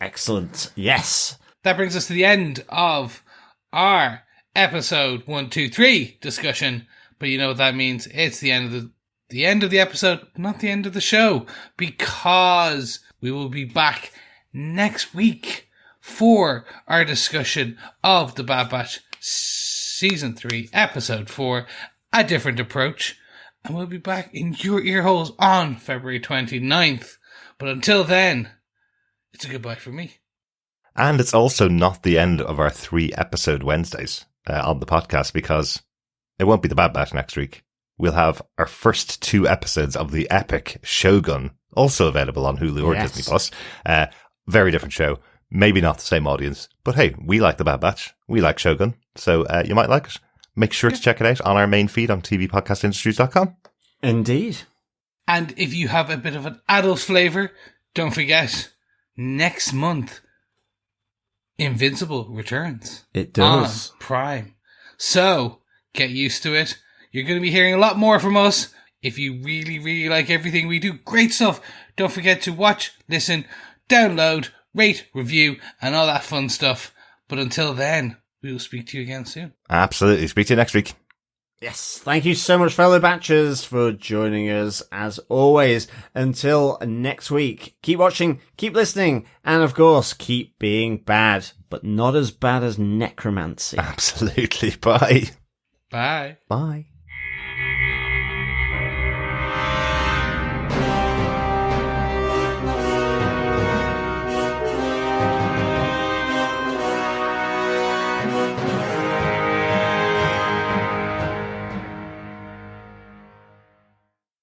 Excellent. Yes. That brings us to the end of our episode 1, 2, 3 discussion. But you know what that means? It's the end of the end of the episode, not the end of the show, because we will be back next week for our discussion of the Bad Batch Season 3, Episode 4, A Different Approach. And we'll be back in your ear holes on February 29th. But until then, it's a goodbye from me. And it's also not the end of our 3 episode Wednesdays on the podcast, because it won't be the Bad Batch next week. We'll have our first 2 episodes of the epic Shogun, also available on Hulu or Disney Plus. Very different show. Maybe not the same audience, but hey, we like the Bad Batch. We like Shogun, so you might like it. Make sure to check it out on our main feed on tvpodcastindustries.com. Indeed. And if you have a bit of an adult flavour, don't forget, next month, Invincible returns. It does. On Prime. So, get used to it. You're going to be hearing a lot more from us. If you really, really like everything we do, great stuff. Don't forget to watch, listen, download, rate, review, and all that fun stuff. But until then, we will speak to you again soon. Absolutely. Speak to you next week. Yes. Thank you so much, fellow batchers, for joining us as always. Until next week, keep watching, keep listening, and of course, keep being bad, but not as bad as necromancy. Absolutely. Bye. Bye. Bye.